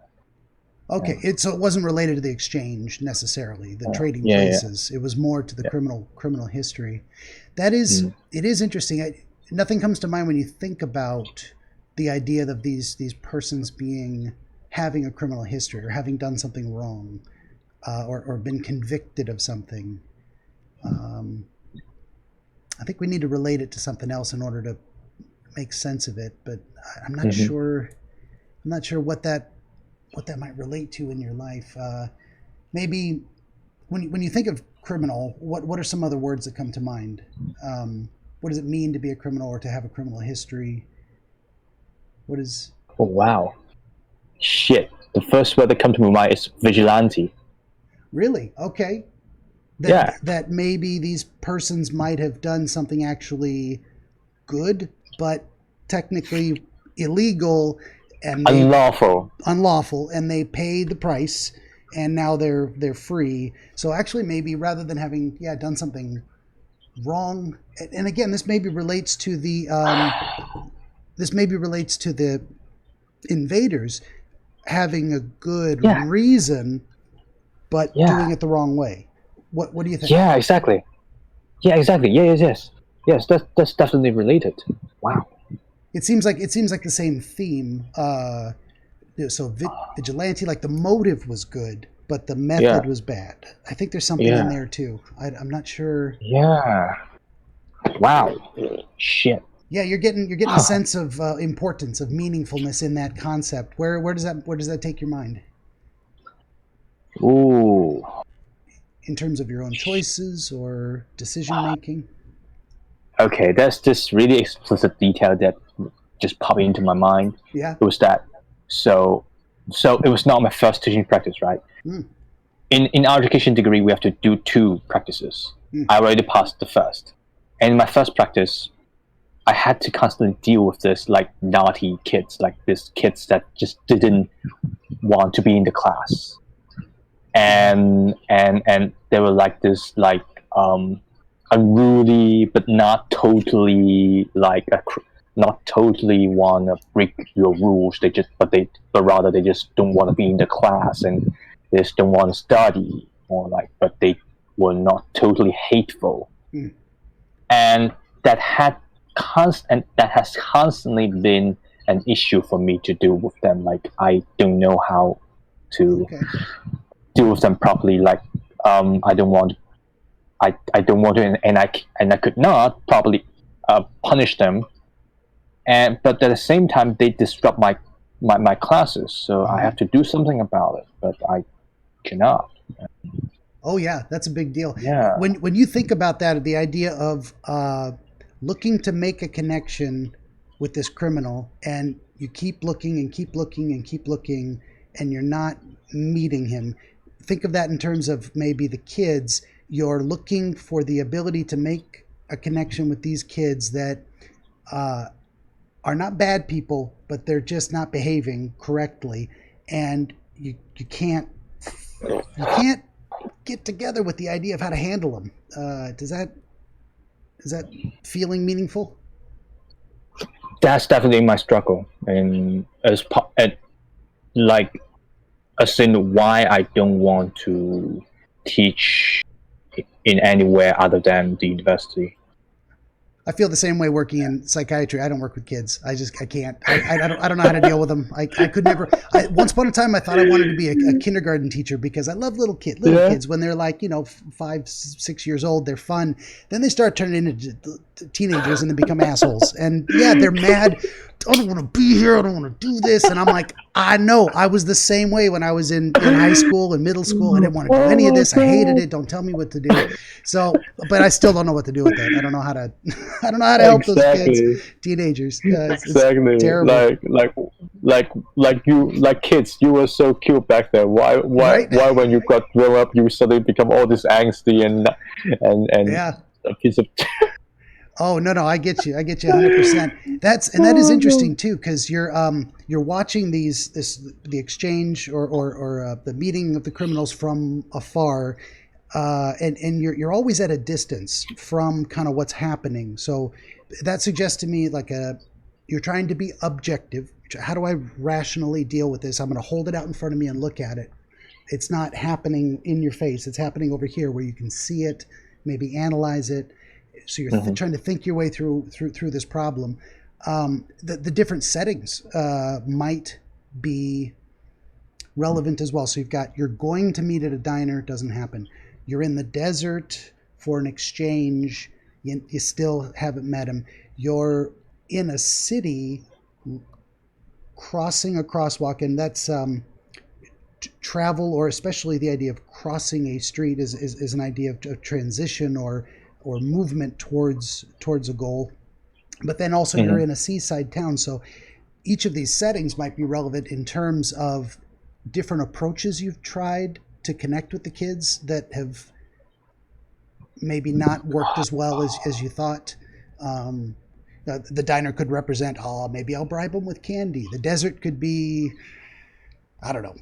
S1: Okay, so it wasn't related to the exchange necessarily, the trading
S2: Yeah,
S1: places. It was more to the criminal history. That is, it is interesting. Nothing comes to mind when you think about the idea of these persons having a criminal history or having done something wrong, or been convicted of something. I think we need to relate it to something else in order to make sense of it, but I'm not sure. I'm not sure what that might relate to in your life. Maybe when you think of criminal, what are some other words that come to mind? What does it mean to be a criminal or to have a criminal history? What is?
S2: Oh wow, shit! The first word that comes to my mind is vigilante.
S1: Really? Okay. That maybe these persons might have done something actually good, but technically illegal and unlawful, and they paid the price, and now they're free. So actually, maybe rather than having done something wrong, and again, this maybe relates to the invaders having a good reason, but doing it the wrong way. What do you think?
S2: Yeah, exactly. Yes. That's definitely related. Wow.
S1: It seems like the same theme. So vigilante, like the motive was good, but the method was bad. I think there's something in there too. I'm not sure.
S2: Yeah. Wow. Shit.
S1: Yeah, you're getting a sense of importance, of meaningfulness in that concept. Where does that take your mind?
S2: Ooh.
S1: In terms of your own choices or decision making?
S2: Okay, that's this really explicit detail that just popped into my mind.
S1: Yeah.
S2: It was that. So it was not my first teaching practice, right? In our education degree, we have to do 2 practices. I already passed the first. And in my first practice, I had to constantly deal with this like naughty kids, like these kids that just didn't want to be in the class. And they were like this unruly but not totally not totally want to break your rules. But rather they just don't want to be in the class and they just don't want to study, but they were not totally hateful. And that has constantly been an issue for me to deal with them. Like I don't know how to deal with them properly. Like I don't want to, and I could not properly punish them. But at the same time, they disrupt my classes, so I have to do something about it. But I cannot.
S1: Oh yeah, that's a big deal.
S2: Yeah.
S1: When you think about that, the idea of looking to make a connection with this criminal, and you keep looking and keep looking and keep looking, and you're not meeting him. Think of that in terms of maybe the kids. You're looking for the ability to make a connection with these kids that are not bad people, but they're just not behaving correctly, and you can't get together with the idea of how to handle them. Is that feeling meaningful?
S2: That's definitely my struggle, and as in why I don't want to teach in anywhere other than the university.
S1: I feel the same way working in psychiatry. I don't work with kids. I can't. I don't know how to deal with them. I could never. Once upon a time, I thought I wanted to be a kindergarten teacher because I love little kids when they're like 5, 6 years old. They're fun. Then they start turning into teenagers and then become assholes. And they're mad. I don't want to be here. I don't want to do this. And I'm like, I know. I was the same way when I was in high school and middle school. I didn't want to do any of this. I hated it. Don't tell me what to do. So, but I still don't know what to do with that. I don't know how to help those kids, teenagers.
S2: Exactly.
S1: It's terrible.
S2: Like kids, you were so cute back then. Why when you got grown up, you suddenly become all this angsty and a piece of.
S1: Oh no, I get you 100%. That is interesting too, because you're watching the exchange or the meeting of the criminals from afar, and you're always at a distance from kind of what's happening. So that suggests to me like you're trying to be objective. How do I rationally deal with this? I'm going to hold it out in front of me and look at it. It's not happening in your face. It's happening over here where you can see it, maybe analyze it. So you're trying to think your way through this problem. The different settings might be relevant as well. So you're going to meet at a diner, doesn't happen. You're in the desert for an exchange, you still haven't met him. You're in a city crossing a crosswalk, and that's travel, or especially the idea of crossing a street is an idea of transition or movement towards a goal. But then also you're in a seaside town, so each of these settings might be relevant in terms of different approaches you've tried to connect with the kids that have maybe not worked as well as you thought. The diner could represent, maybe I'll bribe them with candy. The desert could be, I don't know.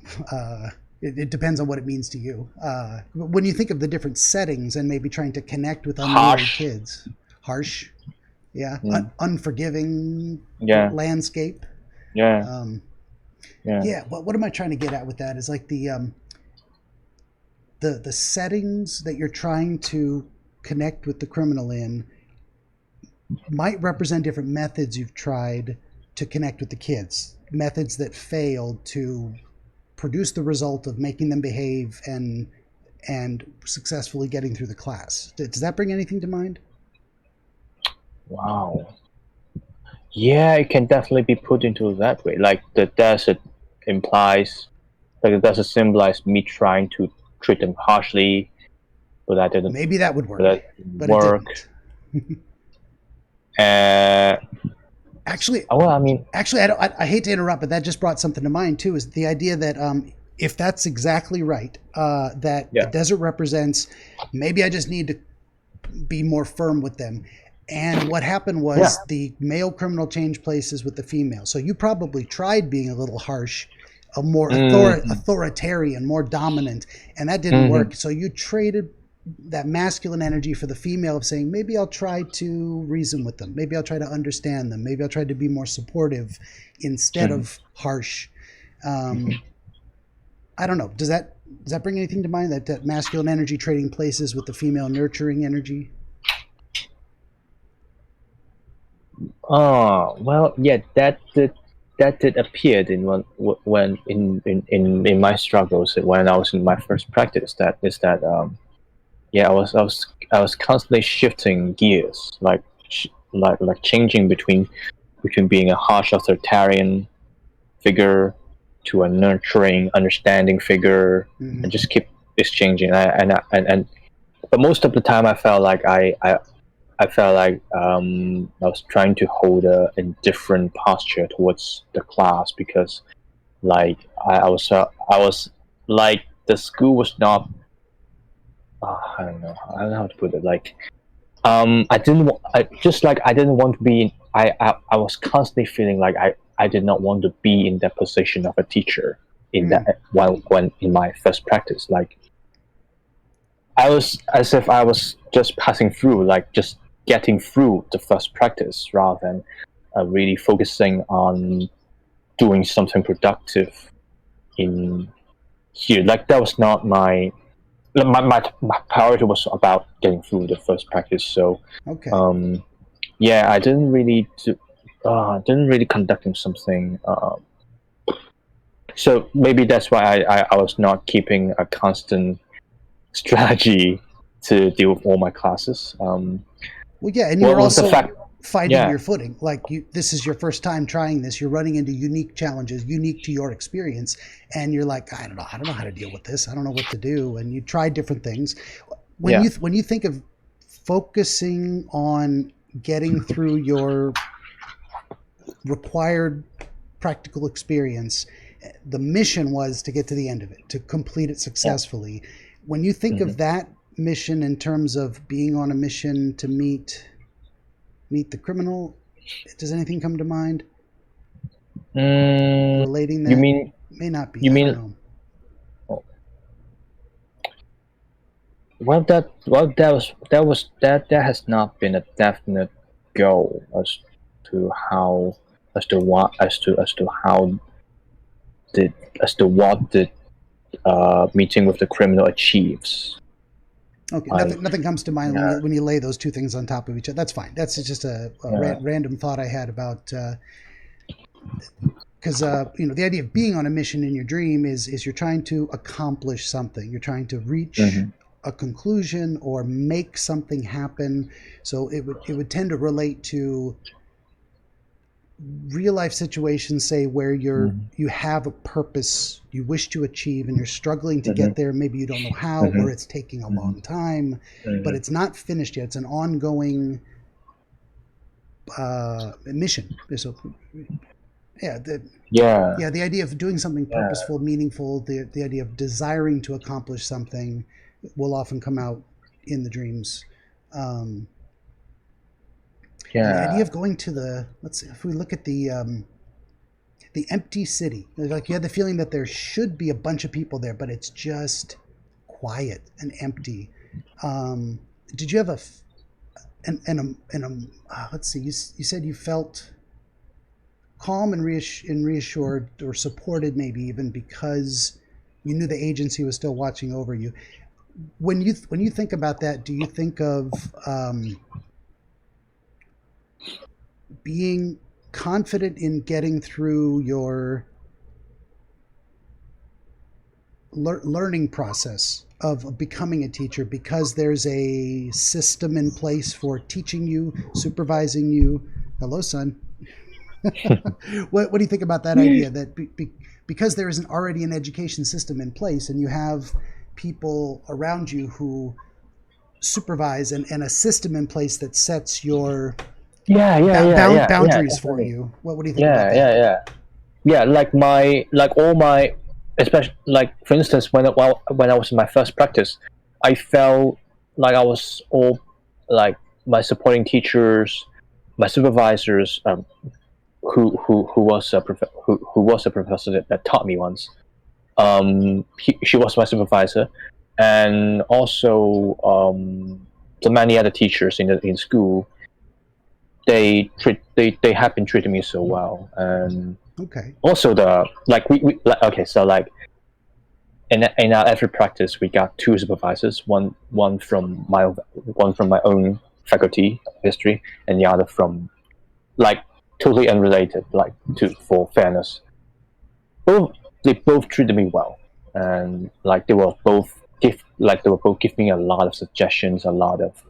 S1: It depends on what it means to you. When you think of the different settings and maybe trying to connect with unmarried kids, harsh, yeah, unforgiving, landscape,
S2: yeah.
S1: What am I trying to get at with that? Is like the settings that you're trying to connect with the criminal in might represent different methods you've tried to connect with the kids, methods that failed to produce the result of making them behave and successfully getting through the class. Does that bring anything to mind?
S2: Wow. Yeah, it can definitely be put into that way. Like the desert symbolize me trying to treat them harshly, but that didn't.
S1: Maybe that would work.
S2: It didn't. Actually,
S1: I hate to interrupt, but that just brought something to mind too. Is the idea that if that's exactly right, that the desert represents, maybe I just need to be more firm with them. And what happened was the male criminal changed places with the female. So you probably tried being a little harsh, a more authoritarian, more dominant, and that didn't work. So you traded that masculine energy for the female of saying, maybe I'll try to reason with them. Maybe I'll try to understand them. Maybe I'll try to be more supportive instead of harsh. I don't know. Does that bring anything to mind, that masculine energy trading places with the female nurturing energy?
S2: Well, yeah, that did appear when in my struggles when I was in my first practice. I was constantly shifting gears, like changing between being a harsh authoritarian figure to a nurturing, understanding figure, and just keep exchanging. But most of the time, I felt like I was trying to hold a indifferent posture towards the class, because like I was like, the school was not. I don't know how to put it. Like, I didn't want to be. I was constantly feeling like I did not want to be in that position of a teacher in that when in my first practice. Like, I was as if I was just passing through, like just getting through the first practice, rather than really focusing on doing something productive in here. Like, that was not my priority. Was about getting through the first practice. So I didn't really conducting something. So maybe that's why I was not keeping a constant strategy to deal with all my classes.
S1: And you're also finding your footing. Like, this is your first time trying this. You're running into unique challenges, unique to your experience, and you're like, I don't know how to deal with this. I don't know what to do. And you try different things. When you think of focusing on getting through your required practical experience, the mission was to get to the end of it, to complete it successfully. When you think of that mission in terms of being on a mission to meet meet the criminal. Does anything come to mind? Relating that? May not be.
S2: You mean?
S1: Don't know.
S2: That has not been a definite goal as to what the meeting with the criminal achieves.
S1: Okay, nothing comes to mind when you lay those two things on top of each other. That's fine. That's just a random thought I had about because the idea of being on a mission in your dream is you're trying to accomplish something. You're trying to reach a conclusion or make something happen. So it would tend to relate to real life situations, say, where you have a purpose you wish to achieve and you're struggling to get there. Maybe you don't know how, or it's taking a long time, but it's not finished yet. It's an ongoing mission. So the idea of doing something purposeful, meaningful, the idea of desiring to accomplish something will often come out in the dreams. The idea of going to let's see, if we look at the empty city, like you had the feeling that there should be a bunch of people there, but it's just quiet and empty. Did you have let's see, you said you felt calm and reassured or supported, maybe even because you knew the agency was still watching over you. When you think about that, do you think of being confident in getting through your learning process of becoming a teacher because there's a system in place for teaching you, supervising you? Hello, son. What do you think about that idea that because there isn't already an education system in place and you have people around you who supervise and a system in place that sets your boundaries for you? What do you think about that?
S2: Especially like, for instance, when I was in my first practice, I felt like I was all like my supporting teachers, my supervisors, who was a professor that taught me once. She was my supervisor, and also the many other teachers in school. They have been treating me so well, and also in our every practice we got two supervisors, one from my own faculty of history, and the other from like totally unrelated, like for fairness. They both treated me well, and like they were both giving me a lot of suggestions, a lot of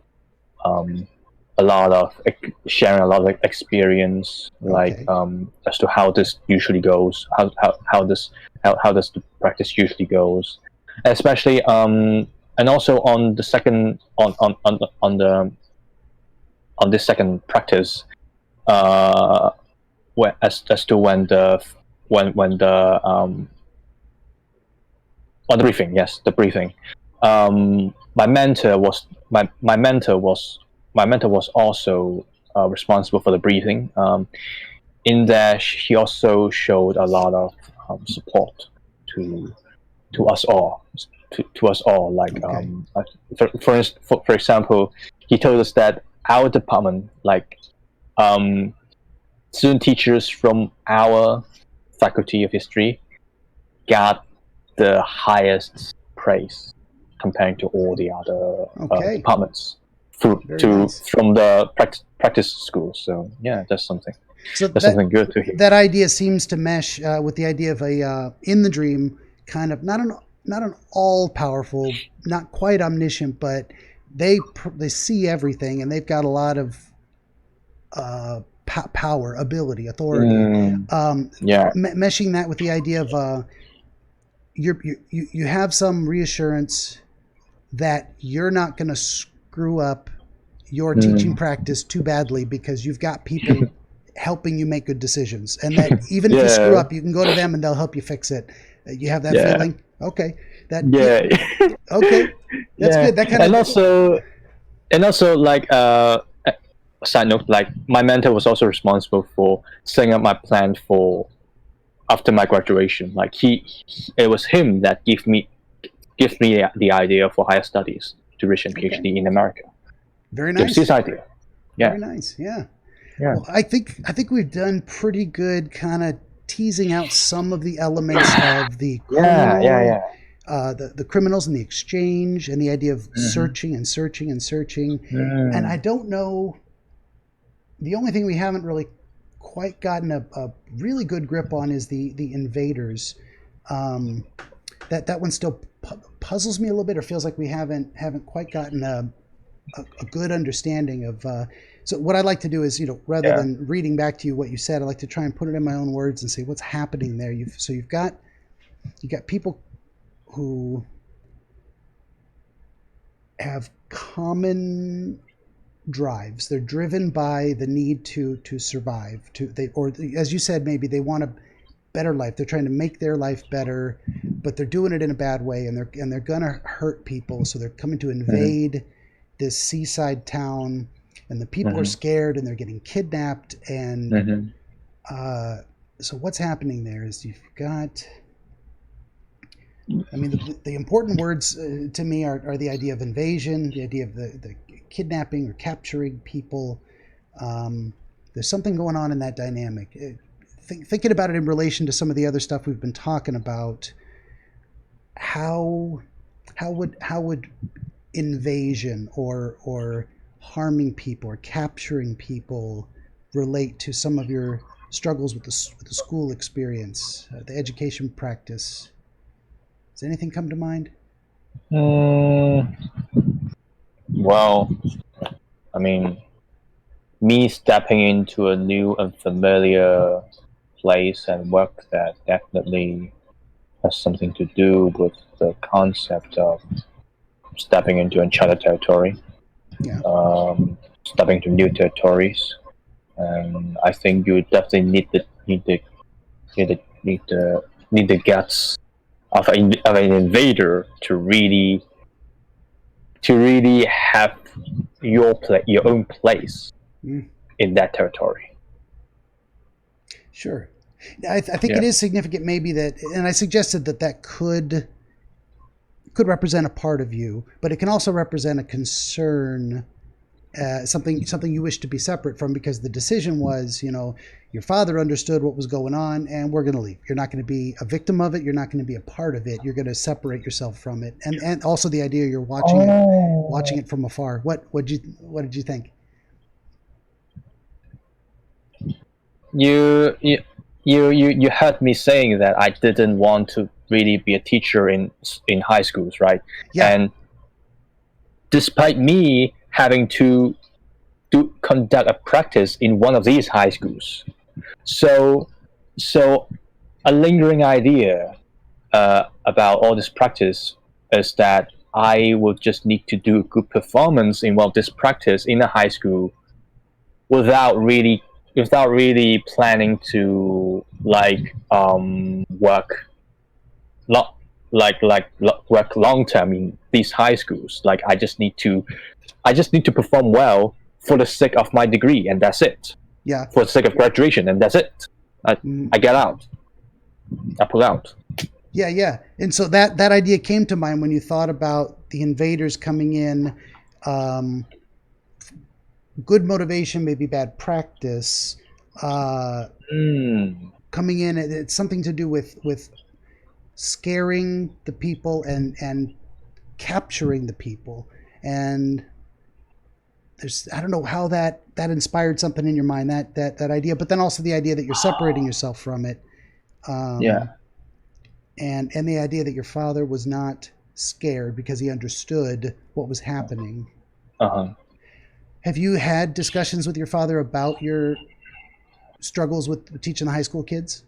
S2: sharing a lot of experience, as to how this usually goes, how does the practice usually goes, especially and also on the second on this second practice, as to when the on the briefing, the briefing. My mentor was also responsible for the briefing. In there, he also showed a lot of support to us all. Like, for example, he told us that our department, like, student teachers from our faculty of history, got the highest praise comparing to all the other departments from the practice school. So that's something. So that's something good to hear.
S1: That idea seems to mesh with the idea of a in the dream kind of not an all powerful, not quite omniscient, but they see everything and they've got a lot of power, ability, authority. Meshing that with the idea of you have some reassurance that you're not going to screw up your teaching practice too badly because you've got people helping you make good decisions, and that even if you screw up, you can go to them and they'll help you fix it. You have that feeling? Okay. Okay. That's good. That kind
S2: and also like side note, like my mentor was also responsible for setting up my plan for after my graduation. Like it was him that gave me the idea for higher studies to reach a PhD in America.
S1: Very nice.
S2: It was his idea. Yeah.
S1: Very nice. Yeah.
S2: Yeah.
S1: Well, I think we've done pretty good kind of teasing out some of the elements of the criminal, the criminals and the exchange and the idea of searching and searching and searching. And I don't know, the only thing we haven't really quite gotten a really good grip on is the invaders. That one still puzzles me a little bit, or feels like we haven't quite gotten a good understanding of. So what I like to do is, rather than reading back to you what you said, I like to try and put it in my own words and say what's happening there. You've got people who have common drives. They're driven by the need to survive. Or as you said, maybe they want a better life. They're trying to make their life better, but they're doing it in a bad way, and they're gonna hurt people. So they're coming to invade this seaside town. And the people are scared, and they're getting kidnapped. And so what's happening there is you've got, I mean, the important words to me are the idea of invasion, the idea of the kidnapping or capturing people. There's something going on in that dynamic. Thinking about it in relation to some of the other stuff we've been talking about, how would invasion or harming people or capturing people relate to some of your struggles with the school experience, the education practice? Does anything come to mind?
S2: Well, I mean, me stepping into a new unfamiliar place and work, that definitely has something to do with the concept of stepping into uncharted territory.
S1: Yeah.
S2: Stepping to new territories, and I think you definitely need the guts of an invader to really have your own place in that territory.
S1: Sure, I think it is significant, maybe that, and I suggested that could represent a part of you, but it can also represent a concern, something you wish to be separate from, because the decision was, your father understood what was going on, and we're going to leave. You're not going to be a victim of it. You're not going to be a part of it. You're going to separate yourself from it, and also the idea you're watching it from afar. What did you think?
S2: You heard me saying that I didn't want to really be a teacher in high schools, right?
S1: Yeah.
S2: And despite me having to conduct a practice in one of these high schools, so a lingering idea about all this practice is that I would just need to do a good performance in one of this practice in a high school without really planning to work work long term in these high schools. Like I just need to perform well for the sake of my degree, and that's it.
S1: Yeah.
S2: For the sake of graduation, and that's it. I get out. I pull out.
S1: Yeah. And so that idea came to mind when you thought about the invaders coming in. Good motivation, maybe bad practice. Coming in, it's something to do with scaring the people and capturing the people. And I don't know how that inspired something in your mind, that idea, but then also the idea that you're separating yourself from it. And the idea that your father was not scared because he understood what was happening. Have you had discussions with your father about your struggles with teaching the high school kids?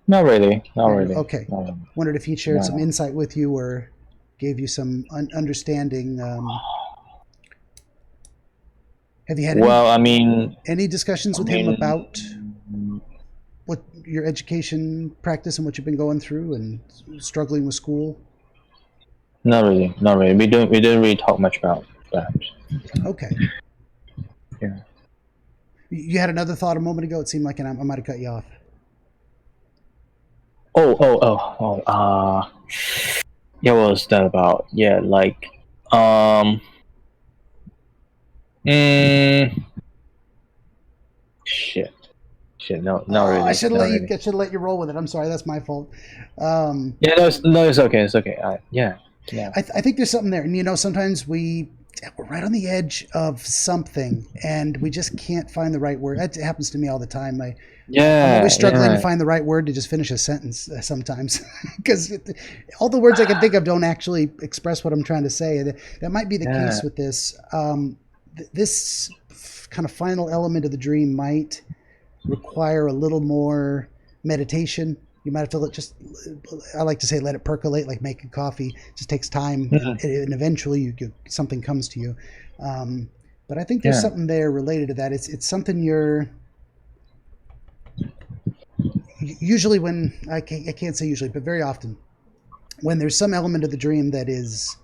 S2: Not really.
S1: Okay. Wondered if he shared some insight with you or gave you some understanding. Have you had any discussions with him about what your education practice and what you've been going through and struggling with school?
S2: Not really. We didn't really talk much about that.
S1: Okay.
S2: Yeah.
S1: You had another thought a moment ago. It seemed like I might have cut you off.
S2: Yeah, what was that about? Yeah, like, shit, no, not really.
S1: I should have let you roll with it. I'm sorry, that's my fault.
S2: Yeah, no, it's okay. Yeah.
S1: I think there's something there, and sometimes we're right on the edge of something, and we just can't find the right word. It happens to me all the time. I'm always struggling to find the right word to just finish a sentence sometimes, because all the words I can think of don't actually express what I'm trying to say. That might be the case with this. This kind of final element of the dream might require a little more meditation. You might have to I like to say, let it percolate, like making coffee. It just takes time, and eventually something comes to you. But I think there's something there related to that. It's something you're usually when I can't say usually, but very often when there's some element of the dream that is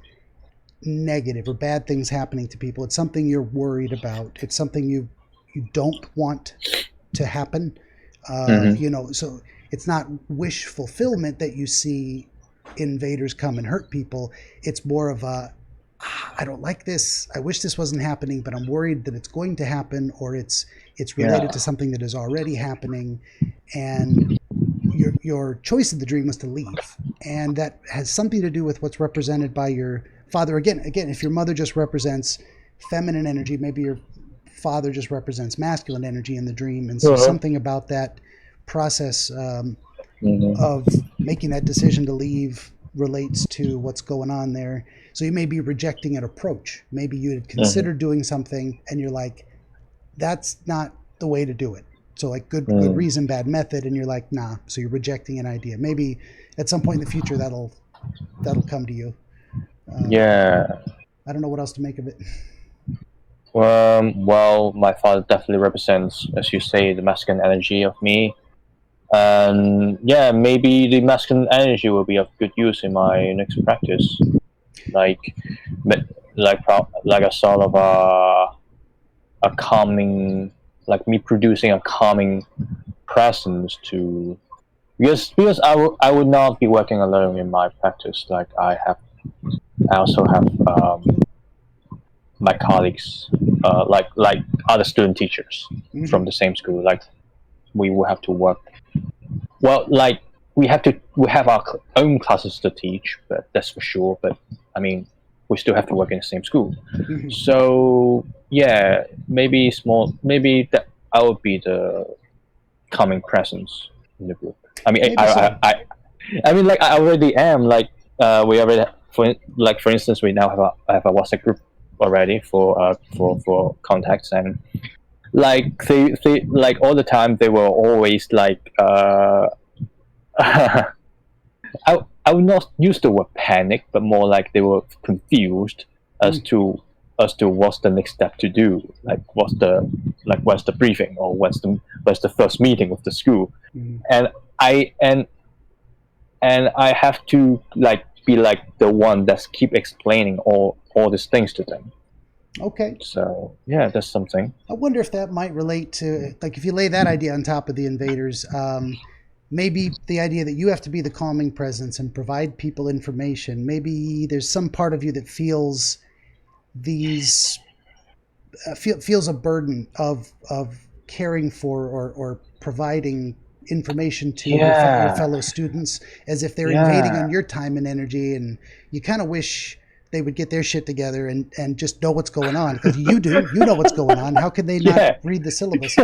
S1: negative or bad things happening to people, it's something you're worried about. It's something you don't want to happen. So it's not wish fulfillment that you see invaders come and hurt people. It's more of I don't like this. I wish this wasn't happening, but I'm worried that it's going to happen, or it's related to something that is already happening. And your choice of the dream was to leave, and that has something to do with what's represented by your father. Again, if your mother just represents feminine energy, maybe your father just represents masculine energy in the dream, and so something about that process of making that decision to leave relates to what's going on there. So you may be rejecting an approach. Maybe you had considered doing something, and you're like, that's not the way to do it. So like good reason, bad method, and you're like, nah. So you're rejecting an idea. Maybe at some point in the future that'll come to you. I don't know what else to make of it.
S2: Well, my father definitely represents, as you say, the masculine energy of me. And maybe the masculine energy will be of good use in my next practice, like a sort of a calming, like me producing a calming presence to, because I would not be working alone in my practice. Like I also have my colleagues, like other student teachers from the same school. Like we will have to work. Well, like we have our own classes to teach, but that's for sure. But I mean, we still have to work in the same school. So maybe that I would be the calming presence in the group. I mean, I mean, like I already am. Like we already for instance, we now have a WhatsApp group already for contacts, and like they like all the time they were always like I would not use the word panic, but more like they were confused as to what's the next step to do. Like what's the briefing, or what's the first meeting of the school. And I have to like be like the one that's keep explaining all these things to them.
S1: Okay.
S2: So that's something.
S1: I wonder if that might relate to, like, if you lay that idea on top of the invaders, maybe the idea that you have to be the calming presence and provide people information. Maybe there's some part of you that feels feels a burden of caring for or providing information to your fellow students, as if they're invading on your time and energy, and you kind of wish they would get their shit together and just know what's going on, because you know what's going on. How can they not read the syllabus?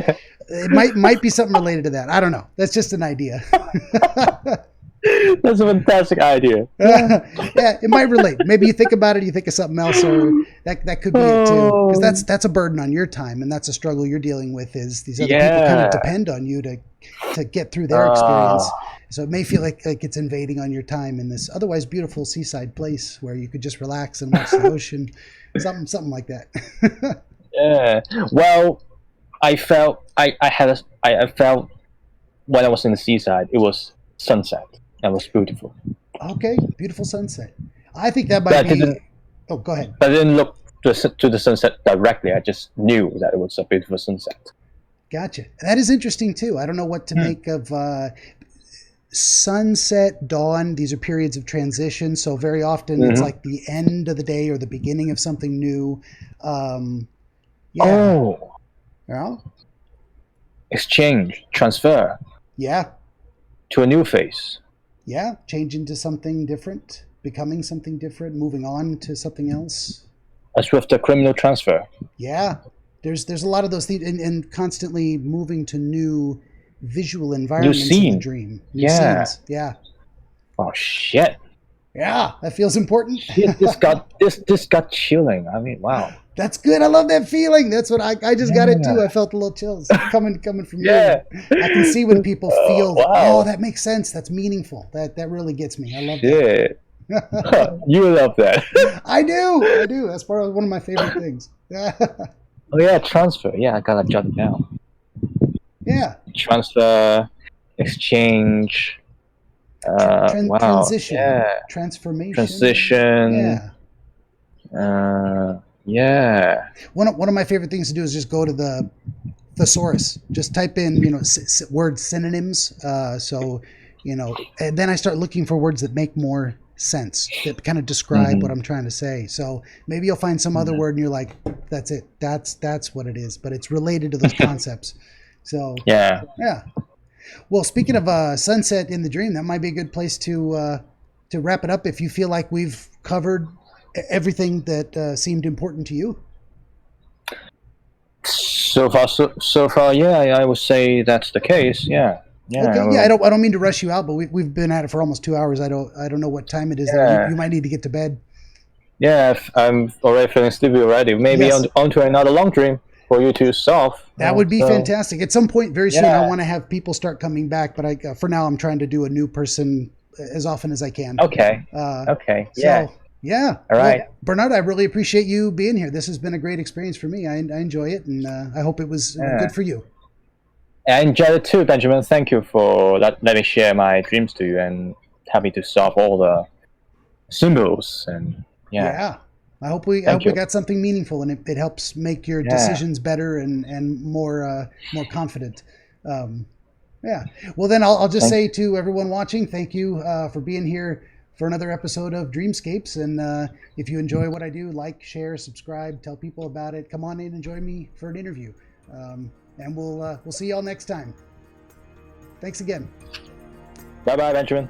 S1: It might be something related to that. I don't know. That's just an idea.
S2: That's a fantastic idea.
S1: It might relate. Maybe you think about it, you think of something else, or that could be it too. Because that's a burden on your time, and that's a struggle you're dealing with. Is these other people kind of depend on you to get through their experience. So it may feel like it's invading on your time in this otherwise beautiful seaside place where you could just relax and watch the ocean, something like that.
S2: Well, I felt when I was in the seaside, it was sunset. That was beautiful.
S1: Okay, beautiful sunset. I think that might be. Oh, go ahead.
S2: But it didn't look to the sunset directly. I just knew that it was a beautiful sunset.
S1: Gotcha. That is interesting too. I don't know what to make of sunset, dawn. These are periods of transition. So very often it's like the end of the day or the beginning of something new.
S2: Oh.
S1: Yeah.
S2: Exchange, transfer.
S1: Yeah.
S2: To a new phase.
S1: Yeah. Change into something different, becoming something different, moving on to something else.
S2: As with the criminal transfer.
S1: Yeah. There's a lot of those things, and constantly moving to new visual environments in the dream. New scenes. Yeah.
S2: Oh shit.
S1: Yeah, that feels important.
S2: Shit, this got chilling. I mean, wow.
S1: That's good. I love that feeling. That's what I just got it too. I felt a little chills coming from you. I can see when people feel, oh, that makes sense. That's meaningful. That really gets me. I love that.
S2: You love that.
S1: I do. That's one of my favorite things.
S2: Oh yeah, transfer. Yeah, I gotta jot it down.
S1: Yeah.
S2: Transfer, exchange. Wow.
S1: Transition.
S2: Yeah.
S1: Transformation.
S2: Transition.
S1: Yeah.
S2: Yeah.
S1: One of my favorite things to do is just go to the thesaurus. Just type in, word synonyms. And then I start looking for words that make more sense, that kind of describe what I'm trying to say. So maybe you'll find some other word and you're like, that's it. That's what it is. But it's related to those concepts. So yeah. Well, speaking of sunset in the dream, that might be a good place to wrap it up. If you feel like we've covered everything that seemed important to you.
S2: So far, yeah, I would say that's the case. Yeah.
S1: Okay. Yeah, I don't mean to rush you out, but we've been at it for almost 2 hours. I don't know what time it is. Yeah. You might need to get to bed.
S2: Yeah, I'm already feeling sleepy already. Maybe on to another long dream for you to solve.
S1: That would be fantastic. At some point very soon, I want to have people start coming back, but for now I'm trying to do a new person as often as I can.
S2: Okay. Okay. Yeah.
S1: So, yeah.
S2: All right.
S1: Well, Bernard, I really appreciate you being here. This has been a great experience for me. I enjoy it, and I hope it was good for you.
S2: I enjoyed it too, Benjamin. Thank you for letting me share my dreams to you and happy to solve all the symbols and
S1: I hope we got something meaningful, and it helps make your decisions better and more confident. Well, then I'll just say to everyone watching, thank you for being here for another episode of Dreamscapes. And if you enjoy what I do, like, share, subscribe, tell people about it. Come on in and join me for an interview. And we'll see y'all next time. Thanks again.
S2: Bye-bye, Benjamin.